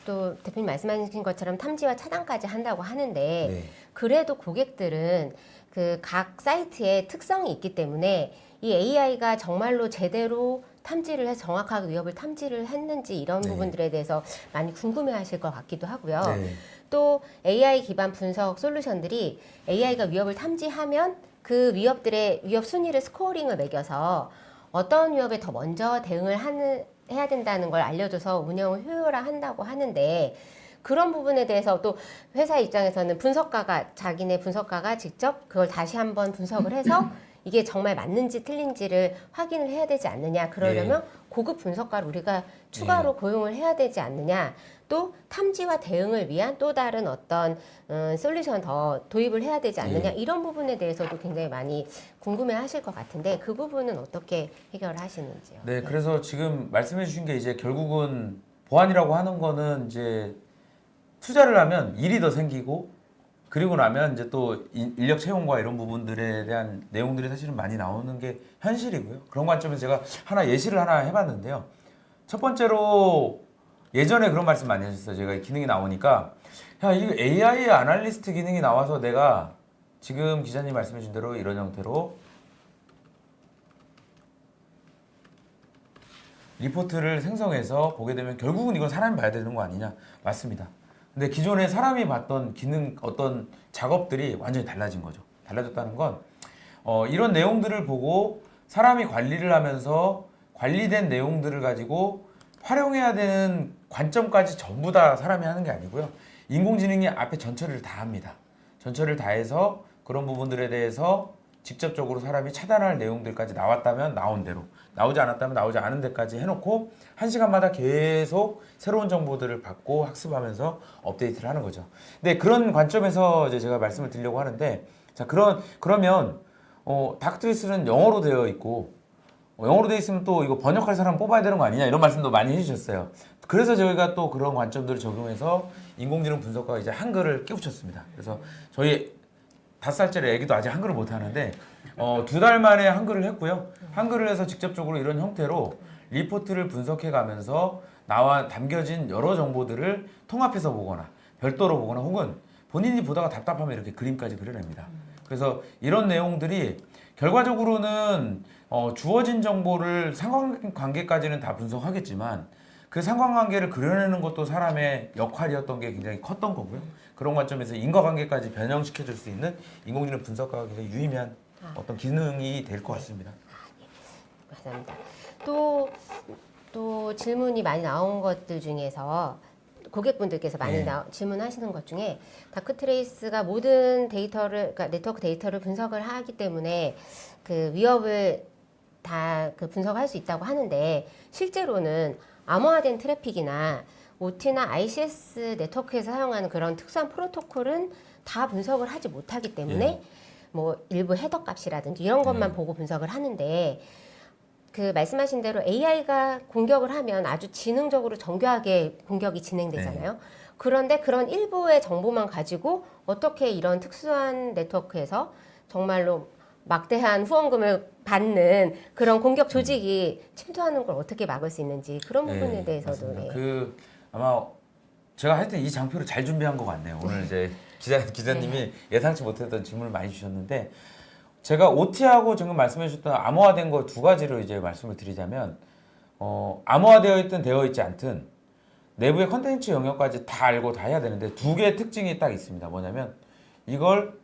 또 대표님 말씀하신 것처럼 탐지와 차단까지 한다고 하는데 네. 그래도 고객들은 그 각 사이트에 특성이 있기 때문에 이 AI가 정말로 제대로 탐지를 해서 정확하게 위협을 탐지를 했는지 이런 네. 부분들에 대해서 많이 궁금해하실 것 같기도 하고요. 네. 또 AI 기반 분석 솔루션들이 AI가 위협을 탐지하면 그 위협들의 위협 순위를 스코어링을 매겨서 어떤 위협에 더 먼저 대응을 해야 된다는 걸 알려줘서 운영을 효율화한다고 하는데 그런 부분에 대해서 또 회사 입장에서는 자기네 분석가가 직접 그걸 다시 한번 분석을 해서 이게 정말 맞는지 틀린지를 확인을 해야 되지 않느냐. 그러려면 고급 분석가를 우리가 추가로 고용을 해야 되지 않느냐. 또 탐지와 대응을 위한 또 다른 어떤 솔루션 더 도입을 해야 되지 않느냐. 이런 부분에 대해서도 굉장히 많이 궁금해 하실 것 같은데 그 부분은 어떻게 해결하시는지요? 네, 그래서 지금 말씀해 주신 게 이제 결국은 보안이라고 하는 거는 이제 투자를 하면 일이 더 생기고 그리고 나면 이제 또 인력 채용과 이런 부분들에 대한 내용들이 사실은 많이 나오는 게 현실이고요. 그런 관점에서 제가 예시를 하나 해봤는데요. 첫 번째로 예전에 그런 말씀 많이 하셨어요. 제가 기능이 나오니까 야, 이거 AI 아날리스트 기능이 나와서 내가 지금 기자님 말씀해 주신 대로 이런 형태로 리포트를 생성해서 보게 되면 결국은 이건 사람이 봐야 되는 거 아니냐? 맞습니다. 근데 기존에 사람이 봤던 기능 어떤 작업들이 완전히 달라진 거죠. 달라졌다는 건 이런 내용들을 보고 사람이 관리를 하면서 관리된 내용들을 가지고 활용해야 되는 관점까지 전부 다 사람이 하는 게 아니고요. 인공지능이 앞에 전처리를 다 합니다. 전처리를 다 해서 그런 부분들에 대해서 직접적으로 사람이 차단할 내용들까지 나왔다면 나온 대로, 나오지 않았다면 나오지 않은 데까지 해놓고 1시간마다 계속 새로운 정보들을 받고 학습하면서 업데이트를 하는 거죠. 근데 그런 관점에서 이제 제가 말씀을 드리려고 하는데, 자, 그러면 다크트레이스는 영어로 되어 있고, 영어로 되어 있으면 또 이거 번역할 사람 뽑아야 되는 거 아니냐 이런 말씀도 많이 해주셨어요. 그래서 저희가 또 그런 관점들을 적용해서 인공지능 분석가가 이제 한글을 끼우쳤습니다. 그래서 저희 5살짜리 애기도 아직 한글을 못 하는데 2달 만에 한글을 했고요. 한글을 해서 직접적으로 이런 형태로 리포트를 분석해 가면서 나와 담겨진 여러 정보들을 통합해서 보거나 별도로 보거나 혹은 본인이 보다가 답답하면 이렇게 그림까지 그려냅니다. 그래서 이런 내용들이 결과적으로는 주어진 정보를 상관관계까지는 다 분석하겠지만 그 상관관계를 그려내는 것도 사람의 역할이었던 게 굉장히 컸던 거고요. 그런 관점에서 인과관계까지 변형시켜줄 수 있는 인공지능 분석가가 굉장히 유의미한 어떤 기능이 될 것 같습니다. 감사합니다. 또 질문이 많이 나온 것들 중에서 고객분들께서 많이 질문하시는 것 중에 다크트레이스가 모든 데이터를, 그러니까 네트워크 데이터를 분석을 하기 때문에 그 위협을 다 그 분석할 수 있다고 하는데 실제로는 암호화된 트래픽이나 OT나 ICS 네트워크에서 사용하는 그런 특수한 프로토콜은 다 분석을 하지 못하기 때문에 뭐 일부 헤더 값이라든지 이런 것만 보고 분석을 하는데 그 말씀하신 대로 AI가 공격을 하면 아주 지능적으로 정교하게 공격이 진행되잖아요. 그런데 그런 일부의 정보만 가지고 어떻게 이런 특수한 네트워크에서 정말로 막대한 후원금을 받는 그런 공격 조직이 침투하는 걸 어떻게 막을 수 있는지 그런 부분에 대해서도 아마 제가 하여튼 이 장표를 잘 준비한 것 같네요. 오늘 이제 기자님이 예상치 못했던 질문을 많이 주셨는데 제가 OT하고 지금 말씀해 주셨던 암호화된 거 두 가지로 이제 말씀을 드리자면 암호화되어 있든 되어 있지 않든 내부의 컨텐츠 영역까지 다 알고 다 해야 되는데 두 개의 특징이 딱 있습니다. 뭐냐면 이걸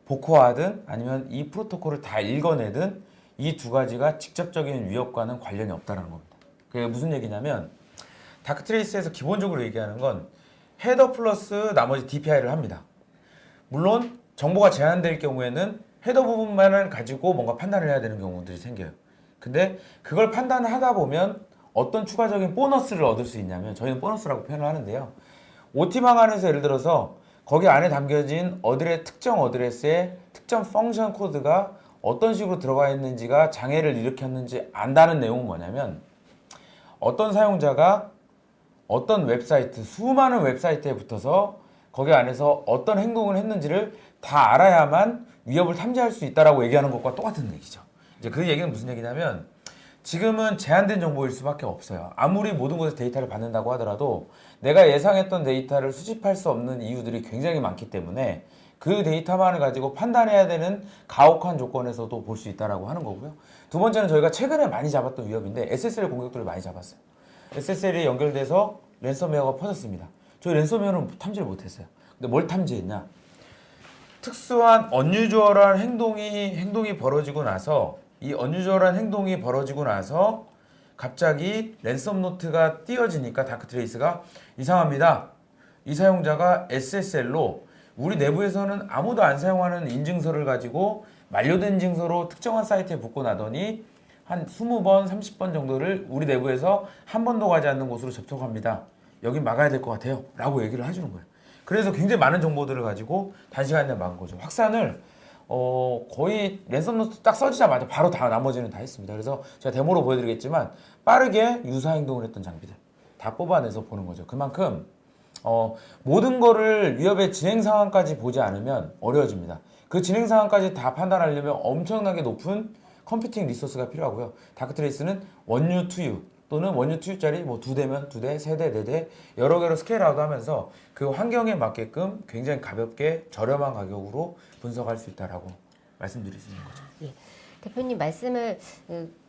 복호하든 아니면 이 프로토콜을 다 읽어내든 이 두 가지가 직접적인 위협과는 관련이 없다는 겁니다. 그게 무슨 얘기냐면 다크트레이스에서 기본적으로 얘기하는 건 헤더 플러스 나머지 DPI를 합니다. 물론 정보가 제한될 경우에는 헤더 부분만을 가지고 뭔가 판단을 해야 되는 경우들이 생겨요. 근데 그걸 판단을 하다 보면 어떤 추가적인 보너스를 얻을 수 있냐면 저희는 보너스라고 표현을 하는데요. OT 방안에서 예를 들어서 거기 안에 담겨진 어드레 특정 어드레스의 특정 펑션 코드가 어떤 식으로 들어가 있는지가 장애를 일으켰는지 안다는 내용은 뭐냐면 어떤 사용자가 어떤 웹사이트, 수많은 웹사이트에 붙어서 거기 안에서 어떤 행동을 했는지를 다 알아야만 위협을 탐지할 수 있다라고 얘기하는 것과 똑같은 얘기죠. 이제 그 얘기는 무슨 얘기냐면 지금은 제한된 정보일 수밖에 없어요. 아무리 모든 곳에서 데이터를 받는다고 하더라도 내가 예상했던 데이터를 수집할 수 없는 이유들이 굉장히 많기 때문에 그 데이터만을 가지고 판단해야 되는 가혹한 조건에서도 볼 수 있다라고 하는 거고요. 두 번째는 저희가 최근에 많이 잡았던 위협인데 SSL 공격들을 많이 잡았어요. SSL이 연결돼서 랜섬웨어가 퍼졌습니다. 저희 랜섬웨어는 탐지를 못했어요. 근데 뭘 탐지했냐? 특수한 언유저얼한 행동이 벌어지고 나서 이 언유저얼한 행동이 벌어지고 나서 갑자기 랜섬 노트가 띄어지니까 다크트레이스가 이상합니다. 이 사용자가 SSL로 우리 내부에서는 아무도 안 사용하는 인증서를 가지고 만료된 인증서로 특정한 사이트에 붙고 나더니 한 20번, 30번 정도를 우리 내부에서 한 번도 가지 않는 곳으로 접촉합니다. 여긴 막아야 될 것 같아요. 라고 얘기를 해주는 거예요. 그래서 굉장히 많은 정보들을 가지고 단시간에 막은 거죠. 확산을 거의 랜섬 노트 딱 써지자마자 바로 다 나머지는 다 했습니다. 그래서 제가 데모로 보여드리겠지만 빠르게 유사 행동을 했던 장비들 다 뽑아내서 보는 거죠. 그만큼 모든 거를 위협의 진행 상황까지 보지 않으면 어려워집니다. 그 진행 상황까지 다 판단하려면 엄청나게 높은 컴퓨팅 리소스가 필요하고요. 다크트레이스는 원유 투유 또는 원유 투유짜리 뭐 2대면 2대, 3대, 4대 여러 개로 스케일아웃 하면서 그 환경에 맞게끔 굉장히 가볍게 저렴한 가격으로 분석할 수 있다라고 말씀드릴 수 있는 거죠. 예. 대표님 말씀을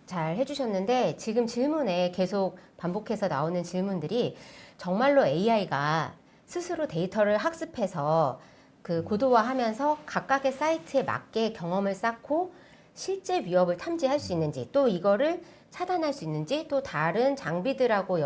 잘 해주셨는데 지금 질문에 계속 반복해서 나오는 질문들이 정말로 AI가 스스로 데이터를 학습해서 그 고도화하면서 각각의 사이트에 맞게 경험을 쌓고 실제 위협을 탐지할 수 있는지 또 이거를 차단할 수 있는지 또 다른 장비들하고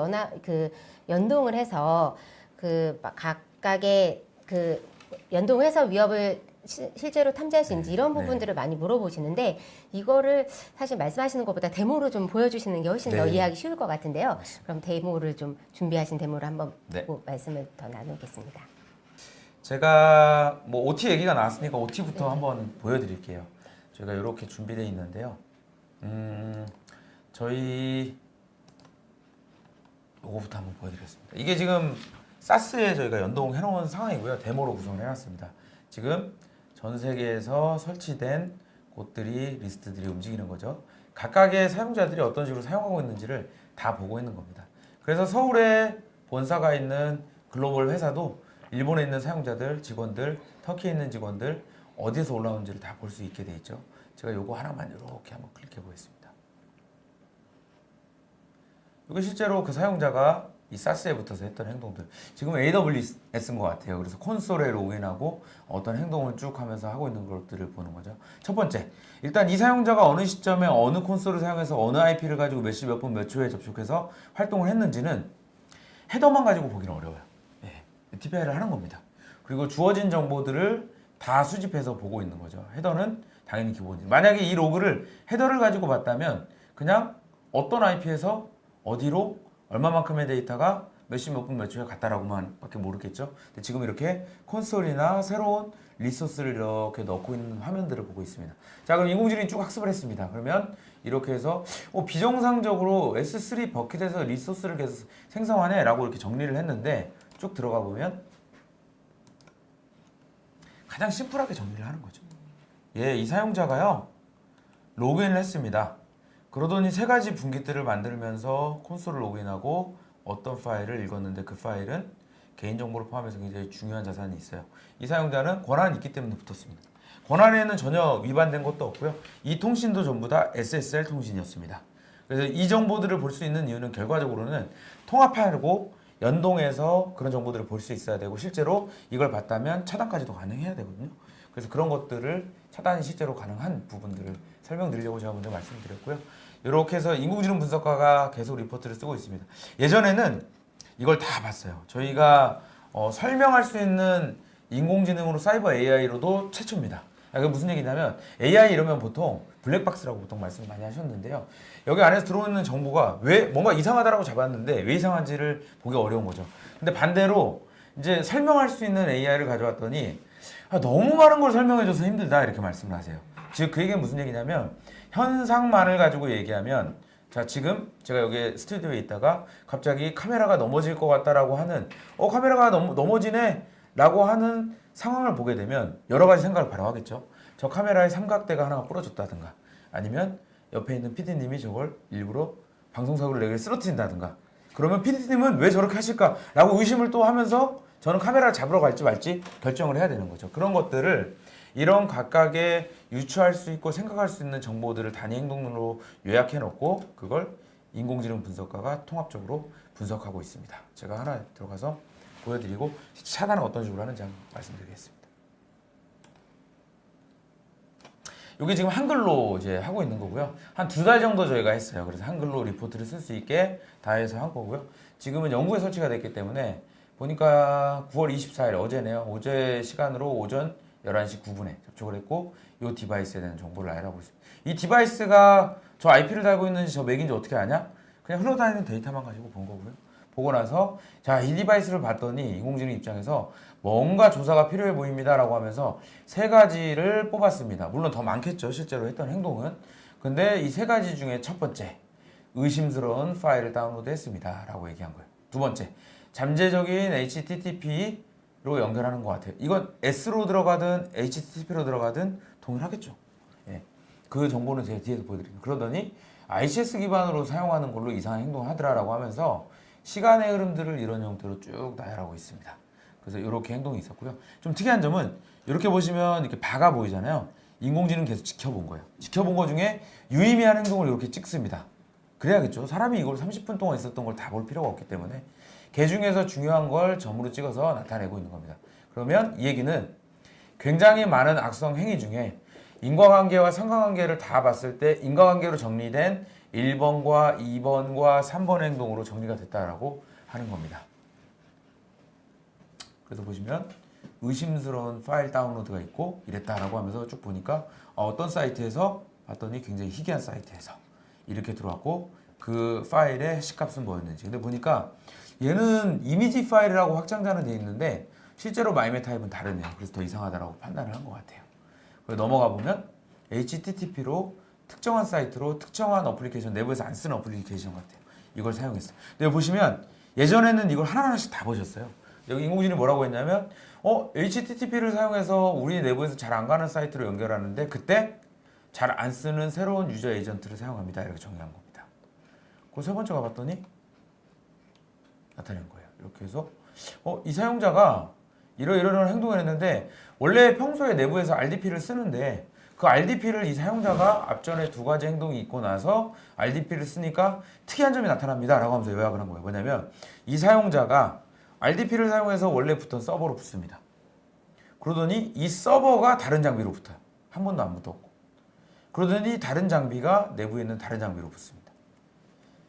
연동을 해서 그 각각의 그 연동해서 위협을 실제로 탐지할 수 있는지 이런 부분들을 많이 물어보시는데 이거를 사실 말씀하시는 것보다 데모로 좀 보여주시는 게 훨씬 더 이해하기 쉬울 것 같은데요. 맞습니다. 그럼 데모를 좀 준비하신 데모를 한번 보고 말씀을 더 나누겠습니다. 제가 뭐 OT 얘기가 나왔으니까 OT부터 한번 보여드릴게요. 저희가 이렇게 준비되어 있는데요. 저희 요거부터 한번 보여드리겠습니다. 이게 지금 사스에 저희가 연동해 놓은 상황이고요. 데모로 구성을 해놨습니다. 지금 전 세계에서 설치된 곳들이 리스트들이 움직이는 거죠. 각각의 사용자들이 어떤 식으로 사용하고 있는지를 다 보고 있는 겁니다. 그래서 서울에 본사가 있는 글로벌 회사도 일본에 있는 사용자들, 직원들, 터키에 있는 직원들 어디에서 올라오는지를 다 볼 수 있게 돼 있죠. 제가 요거 하나만 이렇게 한번 클릭해 보겠습니다. 이게 실제로 그 사용자가 이 사스에 붙어서 했던 행동들. 지금 AWS인 것 같아요. 그래서 콘솔에 로그인하고 어떤 행동을 쭉 하면서 하고 있는 것들을 보는 거죠. 첫 번째, 일단 이 사용자가 어느 시점에 어느 콘솔을 사용해서 어느 IP를 가지고 몇 시 몇 분 몇 초에 접촉해서 활동을 했는지는 헤더만 가지고 보기는 어려워요. TPI를 하는 겁니다. 그리고 주어진 정보들을 다 수집해서 보고 있는 거죠. 헤더는 당연히 기본이죠. 만약에 이 로그를 헤더를 가지고 봤다면 그냥 어떤 IP에서 어디로 얼마만큼의 데이터가 몇 시 몇 분 몇 초에 갔다라고만 밖에 모르겠죠. 근데 지금 이렇게 콘솔이나 새로운 리소스를 이렇게 넣고 있는 화면들을 보고 있습니다. 자, 그럼 인공지능이 쭉 학습을 했습니다. 그러면 이렇게 해서 비정상적으로 S3 버킷에서 리소스를 계속 생성하네 라고 이렇게 정리를 했는데 쭉 들어가 보면 가장 심플하게 정리를 하는 거죠. 이 사용자가요 로그인을 했습니다. 그러더니 세 가지 분기들을 만들면서 콘솔을 로그인하고 어떤 파일을 읽었는데 그 파일은 개인정보를 포함해서 굉장히 중요한 자산이 있어요. 이 사용자는 권한이 있기 때문에 붙었습니다. 권한에는 전혀 위반된 것도 없고요. 이 통신도 전부 다 SSL 통신이었습니다. 그래서 이 정보들을 볼 수 있는 이유는 결과적으로는 통합하고 연동해서 그런 정보들을 볼 수 있어야 되고 실제로 이걸 봤다면 차단까지도 가능해야 되거든요. 그래서 그런 것들을 차단이 실제로 가능한 부분들을 설명드리려고 제가 먼저 말씀드렸고요. 이렇게 해서 인공지능 분석가가 계속 리포트를 쓰고 있습니다. 예전에는 이걸 다 봤어요. 저희가 설명할 수 있는 인공지능으로 사이버 AI로도 최초입니다. 그게 무슨 얘기냐면 AI 이러면 보통 블랙박스라고 보통 말씀 많이 하셨는데요. 여기 안에서 들어오는 정보가 왜 뭔가 이상하다라고 잡았는데 왜 이상한지를 보기 어려운 거죠. 근데 반대로 이제 설명할 수 있는 AI를 가져왔더니 너무 많은 걸 설명해줘서 힘들다 이렇게 말씀을 하세요. 즉 그 얘기는 무슨 얘기냐면 현상만을 가지고 얘기하면 자 지금 제가 여기 스튜디오에 있다가 갑자기 카메라가 넘어질 것 같다라고 하는 카메라가 넘어지네 라고 하는 상황을 보게 되면 여러 가지 생각을 바로 하겠죠. 저 카메라의 삼각대가 하나가 부러졌다든가 아니면 옆에 있는 PD님이 저걸 일부러 방송사고를 내게 쓰러뜨린다든가 그러면 PD님은 왜 저렇게 하실까라고 의심을 또 하면서 저는 카메라를 잡으러 갈지 말지 결정을 해야 되는 거죠. 그런 것들을 이런 각각의 유추할 수 있고 생각할 수 있는 정보들을 단위 행동으로 요약해 놓고 그걸 인공지능 분석가가 통합적으로 분석하고 있습니다. 제가 하나 들어가서 보여드리고 차단은 어떤 식으로 하는지 한번 말씀드리겠습니다. 이게 지금 한글로 이제 하고 있는 거고요. 한 2달 정도 저희가 했어요. 그래서 한글로 리포트를 쓸 수 있게 다 해서 한 거고요. 지금은 영구에 설치가 됐기 때문에 보니까 9월 24일 어제네요. 어제 시간으로 오전 11시 9분에 접촉을 했고 이 디바이스에 대한 정보를 알아보고 있습니다. 이 디바이스가 저 IP를 달고 있는지 저 맥인지 어떻게 아냐? 그냥 흘러다니는 데이터만 가지고 본 거고요. 보고 나서 자, 이 디바이스를 봤더니 인공지능 입장에서 뭔가 조사가 필요해 보입니다 라고 하면서 3가지를 뽑았습니다. 물론 더 많겠죠. 실제로 했던 행동은. 근데 이 3가지 중에 첫 번째 의심스러운 파일을 다운로드 했습니다 라고 얘기한 거예요. 두 번째 잠재적인 HTTP로 연결하는 것 같아요. 이건 S로 들어가든 HTTP로 들어가든 동일하겠죠. 예. 그 정보는 제가 뒤에서 보여드릴게요. 그러더니 ICS 기반으로 사용하는 걸로 이상한 행동을 하더라라고 하면서 시간의 흐름들을 이런 형태로 쭉 나열하고 있습니다. 그래서 이렇게 행동이 있었고요. 좀 특이한 점은 이렇게 보시면 이렇게 바가 보이잖아요. 인공지능 계속 지켜본 거예요. 지켜본 것 중에 유의미한 행동을 이렇게 찍습니다. 그래야겠죠. 사람이 이걸 30분 동안 있었던 걸 다 볼 필요가 없기 때문에 그 중에서 중요한 걸 점으로 찍어서 나타내고 있는 겁니다. 그러면 이 얘기는 굉장히 많은 악성 행위 중에 인과관계와 상관관계를 다 봤을 때 인과관계로 정리된 1번과 2번과 3번 행동으로 정리가 됐다라고 하는 겁니다. 그래서 보시면 의심스러운 파일 다운로드가 있고 이랬다라고 하면서 쭉 보니까 어떤 사이트에서 봤더니 굉장히 희귀한 사이트에서 이렇게 들어왔고 그 파일의 해시값은 뭐였는지. 근데 보니까 얘는 이미지 파일이라고 확장자는 돼 있는데 실제로 마이메 타입은 다르네요. 그래서 더 이상하다라고 판단을 한 것 같아요. 그래서 넘어가 보면 HTTP로 특정한 사이트로 특정한 어플리케이션 내부에서 안 쓰는 어플리케이션 같아요. 이걸 사용했어요. 근데 여기 보시면 예전에는 이걸 하나하나씩 다 보셨어요. 여기 인공지능이 뭐라고 했냐면 HTTP를 사용해서 우리 내부에서 잘 안 가는 사이트로 연결하는데 그때 잘 안 쓰는 새로운 유저 에이전트를 사용합니다. 이렇게 정의한 겁니다. 그 세 번째 가봤더니 나타낸 거예요. 이렇게 해서 이 사용자가 이런 행동을 했는데 원래 평소에 내부에서 RDP를 쓰는데 그 RDP를 이 사용자가 앞전에 2가지 행동이 있고 나서 RDP를 쓰니까 특이한 점이 나타납니다 라고 하면서 요약을 한 거예요. 뭐냐면 이 사용자가 RDP를 사용해서 원래 붙은 서버로 붙습니다. 그러더니 이 서버가 다른 장비로 붙어요. 한 번도 안 붙었고. 그러더니 다른 장비가 내부에 있는 다른 장비로 붙습니다.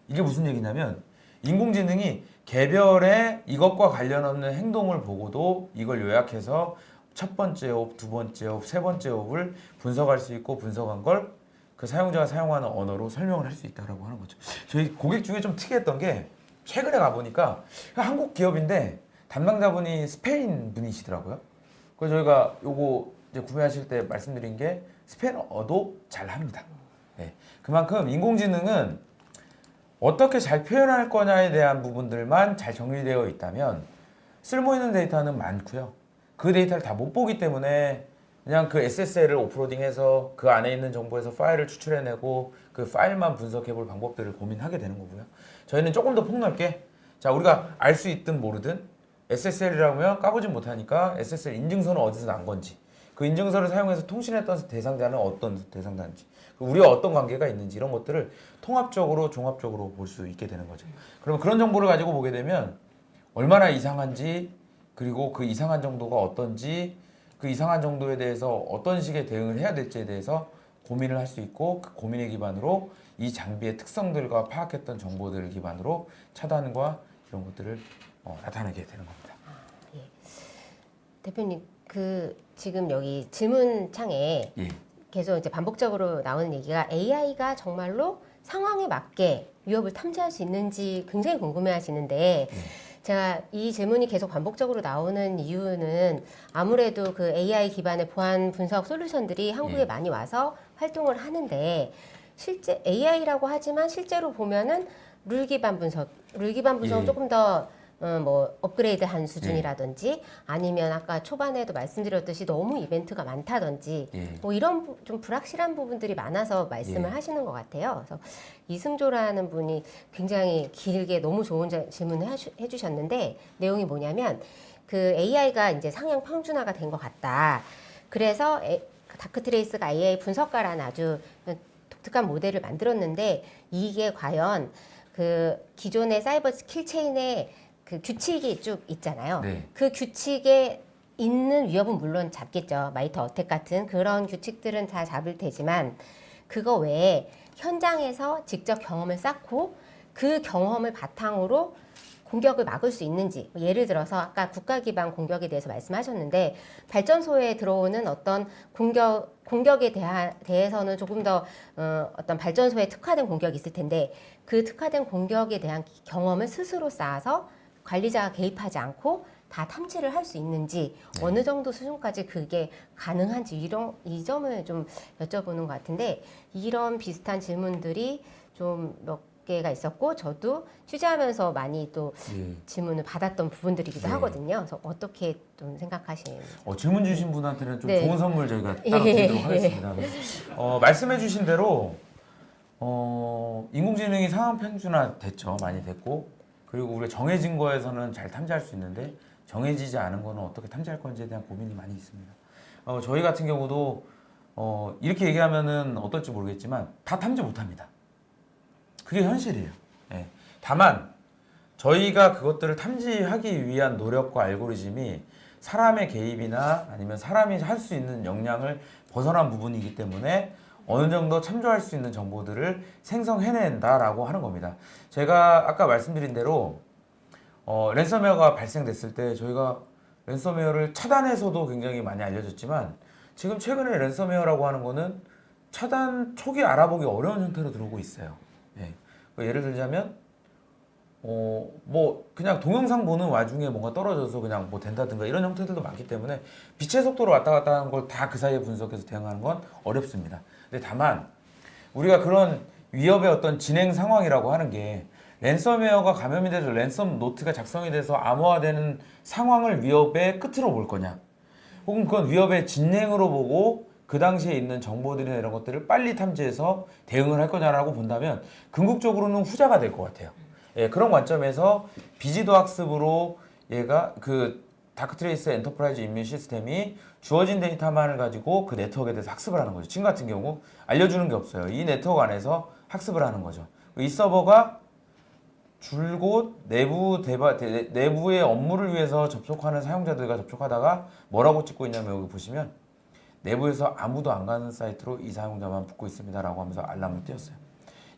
이게 무슨 얘기냐면 인공지능이 개별의 이것과 관련 없는 행동을 보고도 이걸 요약해서 첫 번째 옵, 두 번째 옵, 세 번째 옵을 분석할 수 있고 분석한 걸 그 사용자가 사용하는 언어로 설명을 할 수 있다고 하는 거죠. 저희 고객 중에 좀 특이했던 게 최근에 가보니까 한국 기업인데 담당자분이 스페인 분이시더라고요. 그래서 저희가 요거 이제 구매하실 때 말씀드린 게 스페인어도 잘 합니다. 네. 그만큼 인공지능은 어떻게 잘 표현할 거냐에 대한 부분들만 잘 정리되어 있다면 쓸모 있는 데이터는 많고요. 그 데이터를 다 못 보기 때문에 그냥 그 SSL을 오프로딩해서 그 안에 있는 정보에서 파일을 추출해내고 그 파일만 분석해 볼 방법들을 고민하게 되는 거고요. 저희는 조금 더 폭넓게 자 우리가 알 수 있든 모르든 SSL이라면 까보진 못하니까 SSL 인증서는 어디서 난 건지 그 인증서를 사용해서 통신했던 대상자는 어떤 대상자인지 우리와 어떤 관계가 있는지 이런 것들을 통합적으로 종합적으로 볼 수 있게 되는 거죠. 그러면 그런 정보를 가지고 보게 되면 얼마나 이상한지 그리고 그 이상한 정도가 어떤지 그 이상한 정도에 대해서 어떤 식의 대응을 해야 될지에 대해서 고민을 할 수 있고 그 고민의 기반으로 이 장비의 특성들과 파악했던 정보들을 기반으로 차단과 이런 것들을 나타내게 되는 겁니다. 예. 대표님, 그 지금 여기 질문창에 예. 계속 이제 반복적으로 나오는 얘기가 AI가 정말로 상황에 맞게 위협을 탐지할 수 있는지 굉장히 궁금해하시는데 제가 이 질문이 계속 반복적으로 나오는 이유는 아무래도 그 AI 기반의 보안 분석 솔루션들이 한국에 예. 많이 와서 활동을 하는데 실제 AI라고 하지만 실제로 보면은 룰 기반 분석은 예. 조금 더 뭐 업그레이드한 수준이라든지 아니면 아까 초반에도 말씀드렸듯이 너무 이벤트가 많다든지 예. 뭐 이런 좀 불확실한 부분들이 많아서 말씀을 예. 하시는 것 같아요. 그래서 이승조라는 분이 굉장히 길게 너무 좋은 질문을 해주셨는데 내용이 뭐냐면 그 AI가 이제 상향 평준화가 된 것 같다. 그래서 다크트레이스가 AI 분석가라는 아주 독특한 모델을 만들었는데 이게 과연 그 기존의 사이버 킬체인의 그 규칙이 쭉 있잖아요. 네. 그 규칙에 있는 위협은 물론 잡겠죠. 마이터 어택 같은 그런 규칙들은 다 잡을 테지만 그거 외에 현장에서 직접 경험을 쌓고 그 경험을 바탕으로 공격을 막을 수 있는지 예를 들어서 아까 국가 기반 공격에 대해서 말씀하셨는데 발전소에 들어오는 어떤 공격에 대해서는 조금 더 어떤 발전소에 특화된 공격이 있을 텐데 그 특화된 공격에 대한 경험을 스스로 쌓아서 관리자가 개입하지 않고 다 탐지를 할 수 있는지 어느 정도 수준까지 그게 가능한지 이 점을 좀 여쭤보는 것 같은데 이런 비슷한 질문들이 좀 몇 개가 있었고 저도 취재하면서 많이 또 예. 질문을 받았던 부분들이기도 네. 하거든요. 그래서 어떻게 좀 생각하시는지. 질문 주신 분한테는 좀 네. 좋은 선물 저희가 따로 드리도록 하겠습니다. 말씀해 주신 대로 인공지능이 상황 평준화 됐죠. 많이 됐고 그리고 우리가 정해진 거에서는 잘 탐지할 수 있는데 정해지지 않은 거는 어떻게 탐지할 건지에 대한 고민이 많이 있습니다. 저희 같은 경우도 이렇게 얘기하면은 어떨지 모르겠지만 다 탐지 못합니다. 그게 현실이에요. 예. 다만 저희가 그것들을 탐지하기 위한 노력과 알고리즘이 사람의 개입이나 아니면 사람이 할 수 있는 역량을 벗어난 부분이기 때문에 어느 정도 참조할 수 있는 정보들을 생성해낸다라고 하는 겁니다. 제가 아까 말씀드린 대로 랜섬웨어가 발생됐을 때 저희가 랜섬웨어를 차단해서도 굉장히 많이 알려졌지만 지금 최근에 랜섬웨어라고 하는 거는 차단 초기 알아보기 어려운 형태로 들어오고 있어요. 예. 예를 들자면 뭐 그냥 동영상 보는 와중에 뭔가 떨어져서 그냥 뭐 된다든가 이런 형태들도 많기 때문에 빛의 속도로 왔다 갔다 하는 걸 다 그 사이에 분석해서 대응하는 건 어렵습니다. 근데 다만 우리가 그런 위협의 어떤 진행 상황이라고 하는 게 랜섬웨어가 감염이 돼서 랜섬 노트가 작성이 돼서 암호화되는 상황을 위협의 끝으로 볼 거냐 혹은 그건 위협의 진행으로 보고 그 당시에 있는 정보들이나 이런 것들을 빨리 탐지해서 대응을 할 거냐라고 본다면 궁극적으로는 후자가 될 것 같아요. 예, 그런 관점에서 비지도 학습으로 얘가 그 다크트레이스 엔터프라이즈 인면 시스템이 주어진 데이터만을 가지고 그 네트워크에 대해서 학습을 하는 거죠. 지금 같은 경우 알려주는 게 없어요. 이 네트워크 안에서 학습을 하는 거죠. 이 서버가 줄곧 내부의 업무를 위해서 접속하는 사용자들과 접촉하다가 뭐라고 찍고 있냐면 여기 보시면 내부에서 아무도 안 가는 사이트로 이 사용자만 붙고 있습니다라고 하면서 알람을 띄웠어요.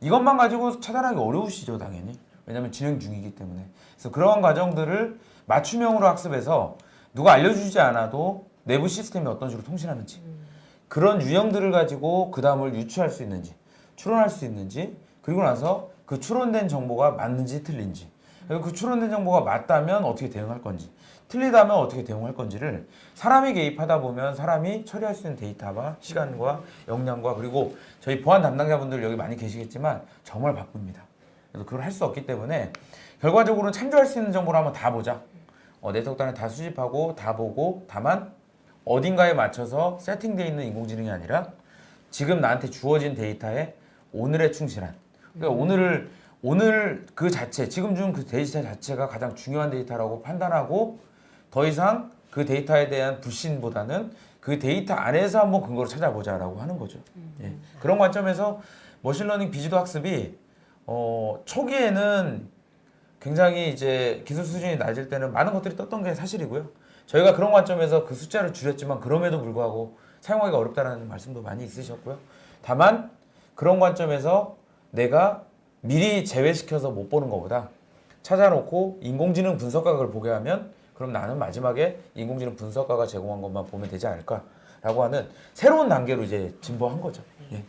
이것만 가지고 차단하기 어려우시죠, 당연히. 왜냐하면 진행 중이기 때문에. 그래서 그러한 과정들을 맞춤형으로 학습해서 누가 알려주지 않아도 내부 시스템이 어떤 식으로 통신하는지 그런 유형들을 가지고 그 다음을 유추할 수 있는지 추론할 수 있는지 그리고 나서 그 추론된 정보가 맞는지 틀린지 그리고 그 추론된 정보가 맞다면 어떻게 대응할 건지 틀리다면 어떻게 대응할 건지를 사람이 개입하다 보면 사람이 처리할 수 있는 데이터와 시간과 역량과 그리고 저희 보안 담당자분들 여기 많이 계시겠지만 정말 바쁩니다. 그래서 그걸 할 수 없기 때문에 결과적으로는 참조할 수 있는 정보를 한번 다 보자. 네트워크 단에 다 수집하고 다 보고 다만 어딘가에 맞춰서 세팅되어 있는 인공지능이 아니라 지금 나한테 주어진 데이터에 오늘에 충실한 그러니까 오늘 그 자체 지금 중 그 데이터 자체가 가장 중요한 데이터라고 판단하고 더 이상 그 데이터에 대한 불신보다는 그 데이터 안에서 한번 근거를 찾아보자라고 하는 거죠. 예. 그런 관점에서 머신러닝 비지도 학습이 초기에는 굉장히 이제 기술 수준이 낮을 때는 많은 것들이 떴던 게 사실이고요. 저희가 그런 관점에서 그 숫자를 줄였지만 그럼에도 불구하고 사용하기가 어렵다는 말씀도 많이 있으셨고요. 다만 그런 관점에서 내가 미리 제외시켜서 못 보는 것보다 찾아놓고 인공지능 분석각을 보게 하면 그럼 나는 마지막에 인공지능 분석가가 제공한 것만 보면 되지 않을까라고 하는 새로운 단계로 이제 진보한 거죠. 예.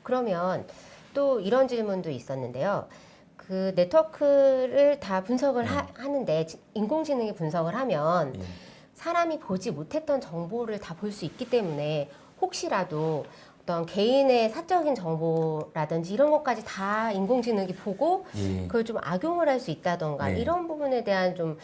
그러면 또 이런 질문도 있었는데요. 그 네트워크를 다 분석을 하는데 인공지능이 분석을 하면 예. 사람이 보지 못했던 정보를 다 볼 수 있기 때문에 혹시라도 어떤 개인의 사적인 정보라든지 이런 것까지 다 인공지능이 보고 예. 그걸 좀 악용을 할 수 있다던가 네. 이런 부분에 대한 좀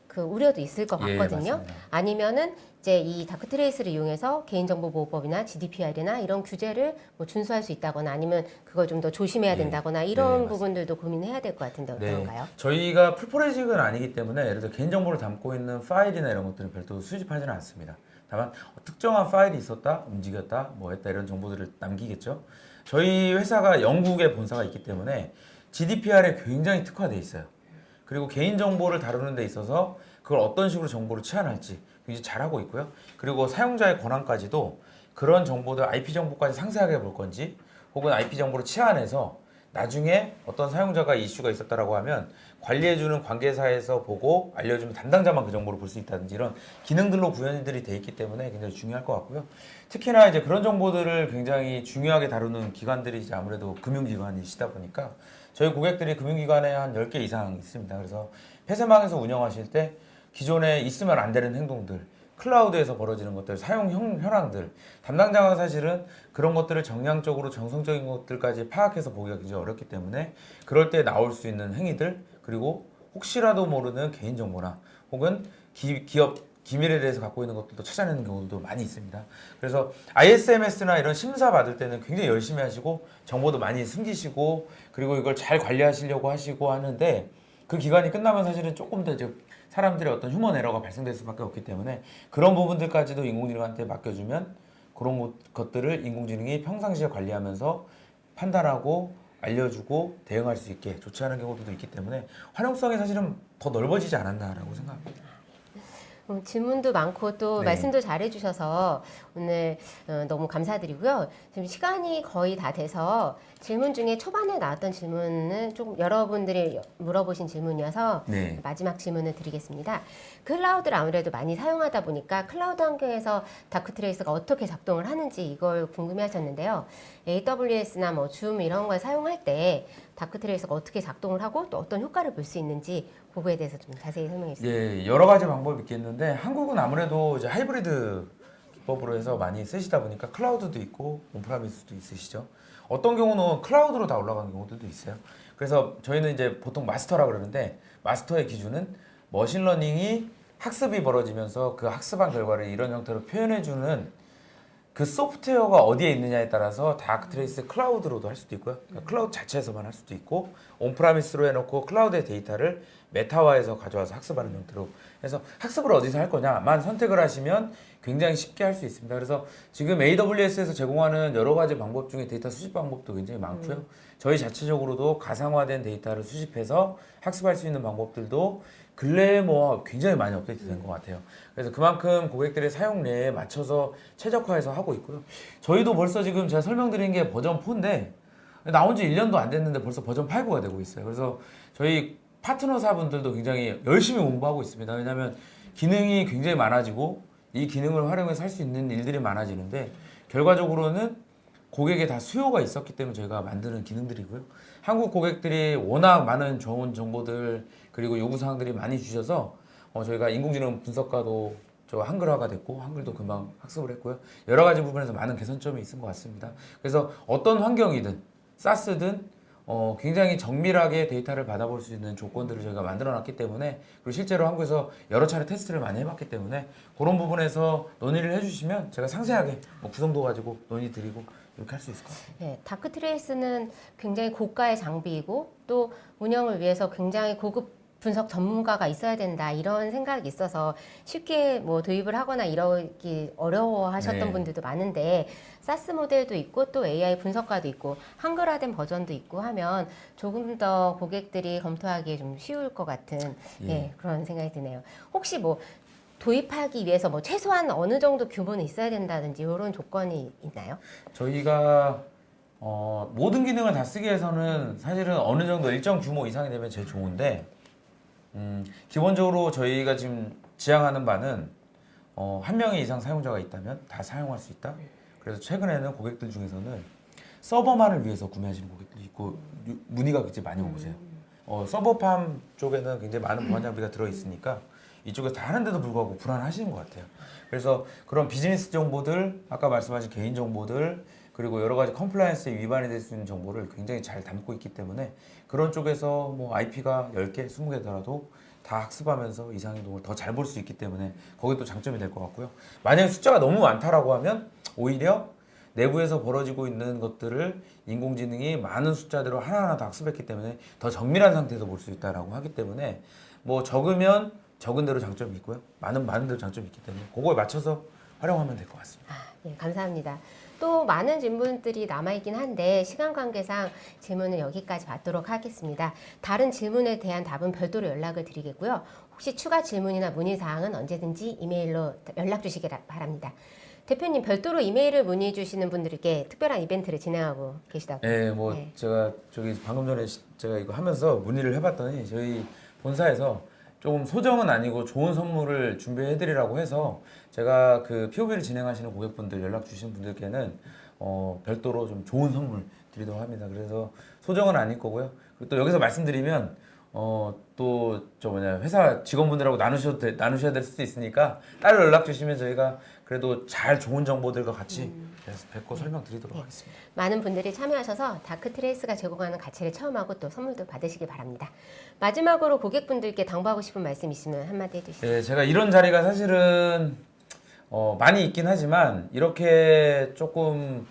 그 우려도 있을 것 예, 같거든요. 맞습니다. 아니면은 이제 이 다크트레이스를 이용해서 개인정보보호법이나 GDPR이나 이런 규제를 뭐 준수할 수 있다거나 아니면 그걸 좀 더 조심해야 예. 된다거나 네, 이런 맞습니다. 부분들도 고민해야 될 것 같은데 어떤가요? 저희가 풀포렌식은 아니기 때문에 예를 들어 개인정보를 담고 있는 파일이나 이런 것들은 별도로 수집하지는 않습니다. 다만 특정한 파일이 있었다, 움직였다, 뭐 했다 이런 정보들을 남기겠죠. 저희 회사가 영국에 본사가 있기 때문에 GDPR에 굉장히 특화되어 있어요. 그리고 개인정보를 다루는 데 있어서 그걸 어떤 식으로 정보를 치환할지 굉장히 잘하고 있고요. 그리고 사용자의 권한까지도 그런 정보들 IP 정보까지 상세하게 볼 건지 혹은 IP 정보를 치환해서 나중에 어떤 사용자가 이슈가 있었다라고 하면 관리해주는 관계사에서 보고 알려주면 담당자만 그 정보를 볼 수 있다든지 이런 기능들로 구현들이 돼 있기 때문에 굉장히 중요할 것 같고요. 특히나 이제 그런 정보들을 굉장히 중요하게 다루는 기관들이 이제 아무래도 금융기관이시다 보니까 저희 고객들이 금융기관에 한 10개 이상 있습니다. 그래서 폐쇄망에서 운영하실 때 기존에 있으면 안 되는 행동들, 클라우드에서 벌어지는 것들, 사용 현황들, 담당자가 사실은 그런 것들을 정량적으로 정성적인 것들까지 파악해서 보기가 굉장히 어렵기 때문에 그럴 때 나올 수 있는 행위들, 그리고 혹시라도 모르는 개인정보나 혹은 기업 기밀에 대해서 갖고 있는 것들도 찾아내는 경우도 많이 있습니다. 그래서 ISMS나 이런 심사 받을 때는 굉장히 열심히 하시고 정보도 많이 숨기시고 그리고 이걸 잘 관리하시려고 하시고 하는데 그 기간이 끝나면 사실은 조금 더 이제 사람들의 어떤 휴먼 에러가 발생될 수밖에 없기 때문에 그런 부분들까지도 인공지능한테 맡겨주면 그런 것들을 인공지능이 평상시에 관리하면서 판단하고 알려주고 대응할 수 있게 조치하는 경우도 있기 때문에 활용성이 사실은 더 넓어지지 않았나라고 생각합니다. 질문도 많고 또 네. 말씀도 잘해주셔서 오늘 너무 감사드리고요. 지금 시간이 거의 다 돼서 질문 중에 초반에 나왔던 질문은 좀 여러분들이 물어보신 질문이어서 네. 마지막 질문을 드리겠습니다. 클라우드를 아무래도 많이 사용하다 보니까 클라우드 환경에서 다크트레이스가 어떻게 작동을 하는지 이걸 궁금해하셨는데요. AWS나 뭐 줌 이런 걸 사용할 때 다크트레이스가 어떻게 작동을 하고 또 어떤 효과를 볼 수 있는지 그거에 대해서 좀 자세히 설명해 주세요. 예, 여러 가지 방법이 있겠는데 한국은 아무래도 이제 하이브리드 기법으로 해서 많이 쓰시다 보니까 클라우드도 있고 온프라미스도 있으시죠. 어떤 경우는 클라우드로 다 올라가는 경우들도 있어요. 그래서 저희는 이제 보통 마스터라 그러는데 마스터의 기준은 머신러닝이 학습이 벌어지면서 그 학습한 결과를 이런 형태로 표현해주는 그 소프트웨어가 어디에 있느냐에 따라서 다크트레이스 클라우드로도 할 수도 있고요. 그러니까 클라우드 자체에서만 할 수도 있고 온프라미스로 해놓고 클라우드의 데이터를 메타화해서 가져와서 학습하는 형태로 해서 학습을 어디서 할 거냐만 선택을 하시면 굉장히 쉽게 할 수 있습니다. 그래서 지금 AWS에서 제공하는 여러 가지 방법 중에 데이터 수집 방법도 굉장히 많고요. 저희 자체적으로도 가상화된 데이터를 수집해서 학습할 수 있는 방법들도 근래에 뭐 굉장히 많이 업데이트된 것 같아요. 그래서 그만큼 고객들의 사용량에 맞춰서 최적화해서 하고 있고요. 저희도 벌써 지금 제가 설명드린 게 버전 4인데 나온 지 1년도 안 됐는데 벌써 버전 5가 되고 있어요. 그래서 저희 파트너사분들도 굉장히 열심히 공부하고 있습니다. 왜냐하면 기능이 굉장히 많아지고 이 기능을 활용해서 할 수 있는 일들이 많아지는데 결과적으로는 고객에 다 수요가 있었기 때문에 저희가 만드는 기능들이고요. 한국 고객들이 워낙 많은 좋은 정보들 그리고 요구사항들이 많이 주셔서 저희가 인공지능 분석가도 저 한글화가 됐고 한글도 금방 학습을 했고요. 여러 가지 부분에서 많은 개선점이 있은 것 같습니다. 그래서 어떤 환경이든 사스든 굉장히 정밀하게 데이터를 받아볼 수 있는 조건들을 저희가 만들어놨기 때문에 그리고 실제로 한국에서 여러 차례 테스트를 많이 해봤기 때문에 그런 부분에서 논의를 해주시면 제가 상세하게 뭐 구성도 가지고 논의 드리고 이렇게 할 수 있을 것 같습니다. 네, 다크트레이스는 굉장히 고가의 장비이고 또 운영을 위해서 굉장히 고급 분석 전문가가 있어야 된다 이런 생각이 있어서 쉽게 뭐 도입을 하거나 이러기 어려워하셨던 네. 분들도 많은데 사스 모델도 있고 또 AI 분석가도 있고 한글화된 버전도 있고 하면 조금 더 고객들이 검토하기에 좀 쉬울 것 같은 예, 그런 생각이 드네요. 혹시 뭐 도입하기 위해서 뭐 최소한 어느 정도 규모는 있어야 된다든지 이런 조건이 있나요? 저희가 모든 기능을 다 쓰기 위해서는 사실은 어느 정도 일정 규모 이상이 되면 제일 좋은데 기본적으로 저희가 지금 지향하는 바는 한 명의 이상 사용자가 있다면 다 사용할 수 있다. 그래서 최근에는 고객들 중에서는 서버만을 위해서 구매하시는 고객들이 있고 문의가 굉장히 많이 오세요. 서버팜 쪽에는 굉장히 많은 보안 장비가 들어 있으니까 이쪽에서 다 하는데도 불구하고 불안하시는 것 같아요. 그래서 그런 비즈니스 정보들, 아까 말씀하신 개인 정보들, 그리고 여러 가지 컴플라이언스에 위반이 될 수 있는 정보를 굉장히 잘 담고 있기 때문에 그런 쪽에서 뭐 IP가 10개, 20개더라도 다 학습하면서 이상행동을 더 잘 볼 수 있기 때문에 거기 또 장점이 될 것 같고요. 만약에 숫자가 너무 많다라고 하면 오히려 내부에서 벌어지고 있는 것들을 인공지능이 많은 숫자대로 하나하나 다 학습했기 때문에 더 정밀한 상태에서 볼 수 있다라고 하기 때문에 뭐 적으면 적은 대로 장점이 있고요. 많은 대로 장점이 있기 때문에 그거에 맞춰서 활용하면 될 것 같습니다. 예, 감사합니다. 또 많은 질문들이 남아있긴 한데 시간 관계상 질문은 여기까지 받도록 하겠습니다. 다른 질문에 대한 답은 별도로 연락을 드리겠고요. 혹시 추가 질문이나 문의사항은 언제든지 이메일로 연락 주시기 바랍니다. 대표님 별도로 이메일을 문의 주시는 분들께 특별한 이벤트를 진행하고 계시다고. 네, 뭐 네. 제가 저기 방금 전에 제가 이거 하면서 문의를 해봤더니 저희 본사에서 조금 소정은 아니고 좋은 선물을 준비해드리라고 해서 제가 그 POB를 진행하시는 고객분들 연락 주신 분들께는 별도로 좀 좋은 선물 드리도록 합니다. 그래서 소정은 아닐 거고요. 그리고 또 여기서 말씀드리면 또 저 뭐냐 회사 직원분들하고 나누셔야 될 수도 있으니까 따로 연락 주시면 저희가 그래도 잘 좋은 정보들과 같이 그래서 뵙고 설명드리도록 하겠습니다. 많은 분들이 참여하셔서 다크트레이스가 제공하는 가치를 체험하고 또 선물도 받으시기 바랍니다. 마지막으로 고객분들께 당부하고 싶은 말씀 있으면 한마디 해주시죠. 네, 제가 이런 자리가 사실은 많이 있긴 하지만 이렇게 조금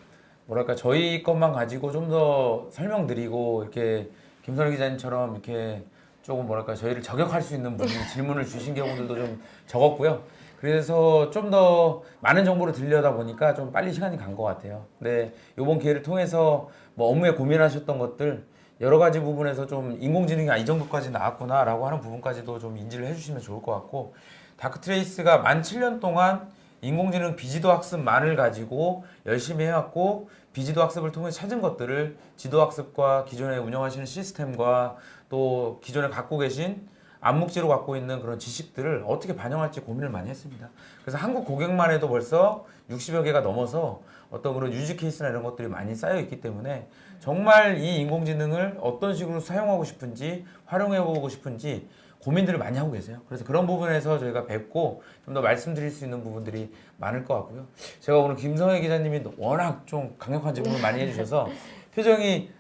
뭐랄까 저희 것만 가지고 좀 더 설명드리고 이렇게 김선희 기자님처럼 이렇게 조금 뭐랄까 저희를 저격할 수 있는 분이 질문을 주신 경우들도 좀 적었고요. 그래서 좀 더 많은 정보를 들려다 보니까 좀 빨리 시간이 간 것 같아요. 근데 이번 기회를 통해서 뭐 업무에 고민하셨던 것들 여러 가지 부분에서 좀 인공지능이 이 정도까지 나왔구나라고 하는 부분까지도 좀 인지를 해주시면 좋을 것 같고 다크트레이스가 만 7년 동안 인공지능 비지도 학습만을 가지고 열심히 해왔고 비지도 학습을 통해 찾은 것들을 지도 학습과 기존에 운영하시는 시스템과 또 기존에 갖고 계신 암묵지로 갖고 있는 그런 지식들을 어떻게 반영할지 고민을 많이 했습니다. 그래서 한국 고객만 해도 벌써 60여 개가 넘어서 어떤 그런 유지 케이스나 이런 것들이 많이 쌓여 있기 때문에 정말 이 인공지능을 어떤 식으로 사용하고 싶은지 활용해보고 싶은지 고민들을 많이 하고 계세요. 그래서 그런 부분에서 저희가 뵙고 좀 더 말씀드릴 수 있는 부분들이 많을 것 같고요. 제가 오늘 김성애 기자님이 워낙 좀 강력한 질문을 많이 해주셔서 표정이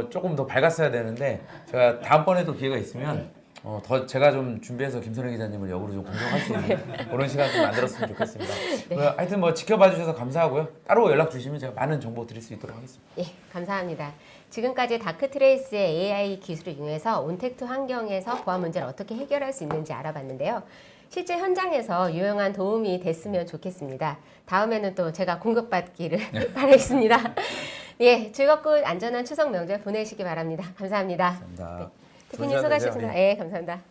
조금 더 밝았어야 되는데 제가 다음번에도 기회가 있으면 더 제가 좀 준비해서 김선혜 기자님을 역으로 좀 공격할 수 있는 그런 시간 좀 만들었으면 좋겠습니다. 하여튼 뭐 지켜봐 주셔서 감사하고요. 따로 연락 주시면 제가 많은 정보 드릴 수 있도록 하겠습니다. 예, 감사합니다. 지금까지 다크트레이스의 AI 기술을 이용해서 온택트 환경에서 보안 문제를 어떻게 해결할 수 있는지 알아봤는데요. 실제 현장에서 유용한 도움이 됐으면 좋겠습니다. 다음에는 또 제가 공격받기를 바라겠습니다. 예, 즐겁고 안전한 추석 명절 보내시기 바랍니다. 감사합니다. 감사합니다. 대표님 수고하셨습니다. 예, 감사합니다.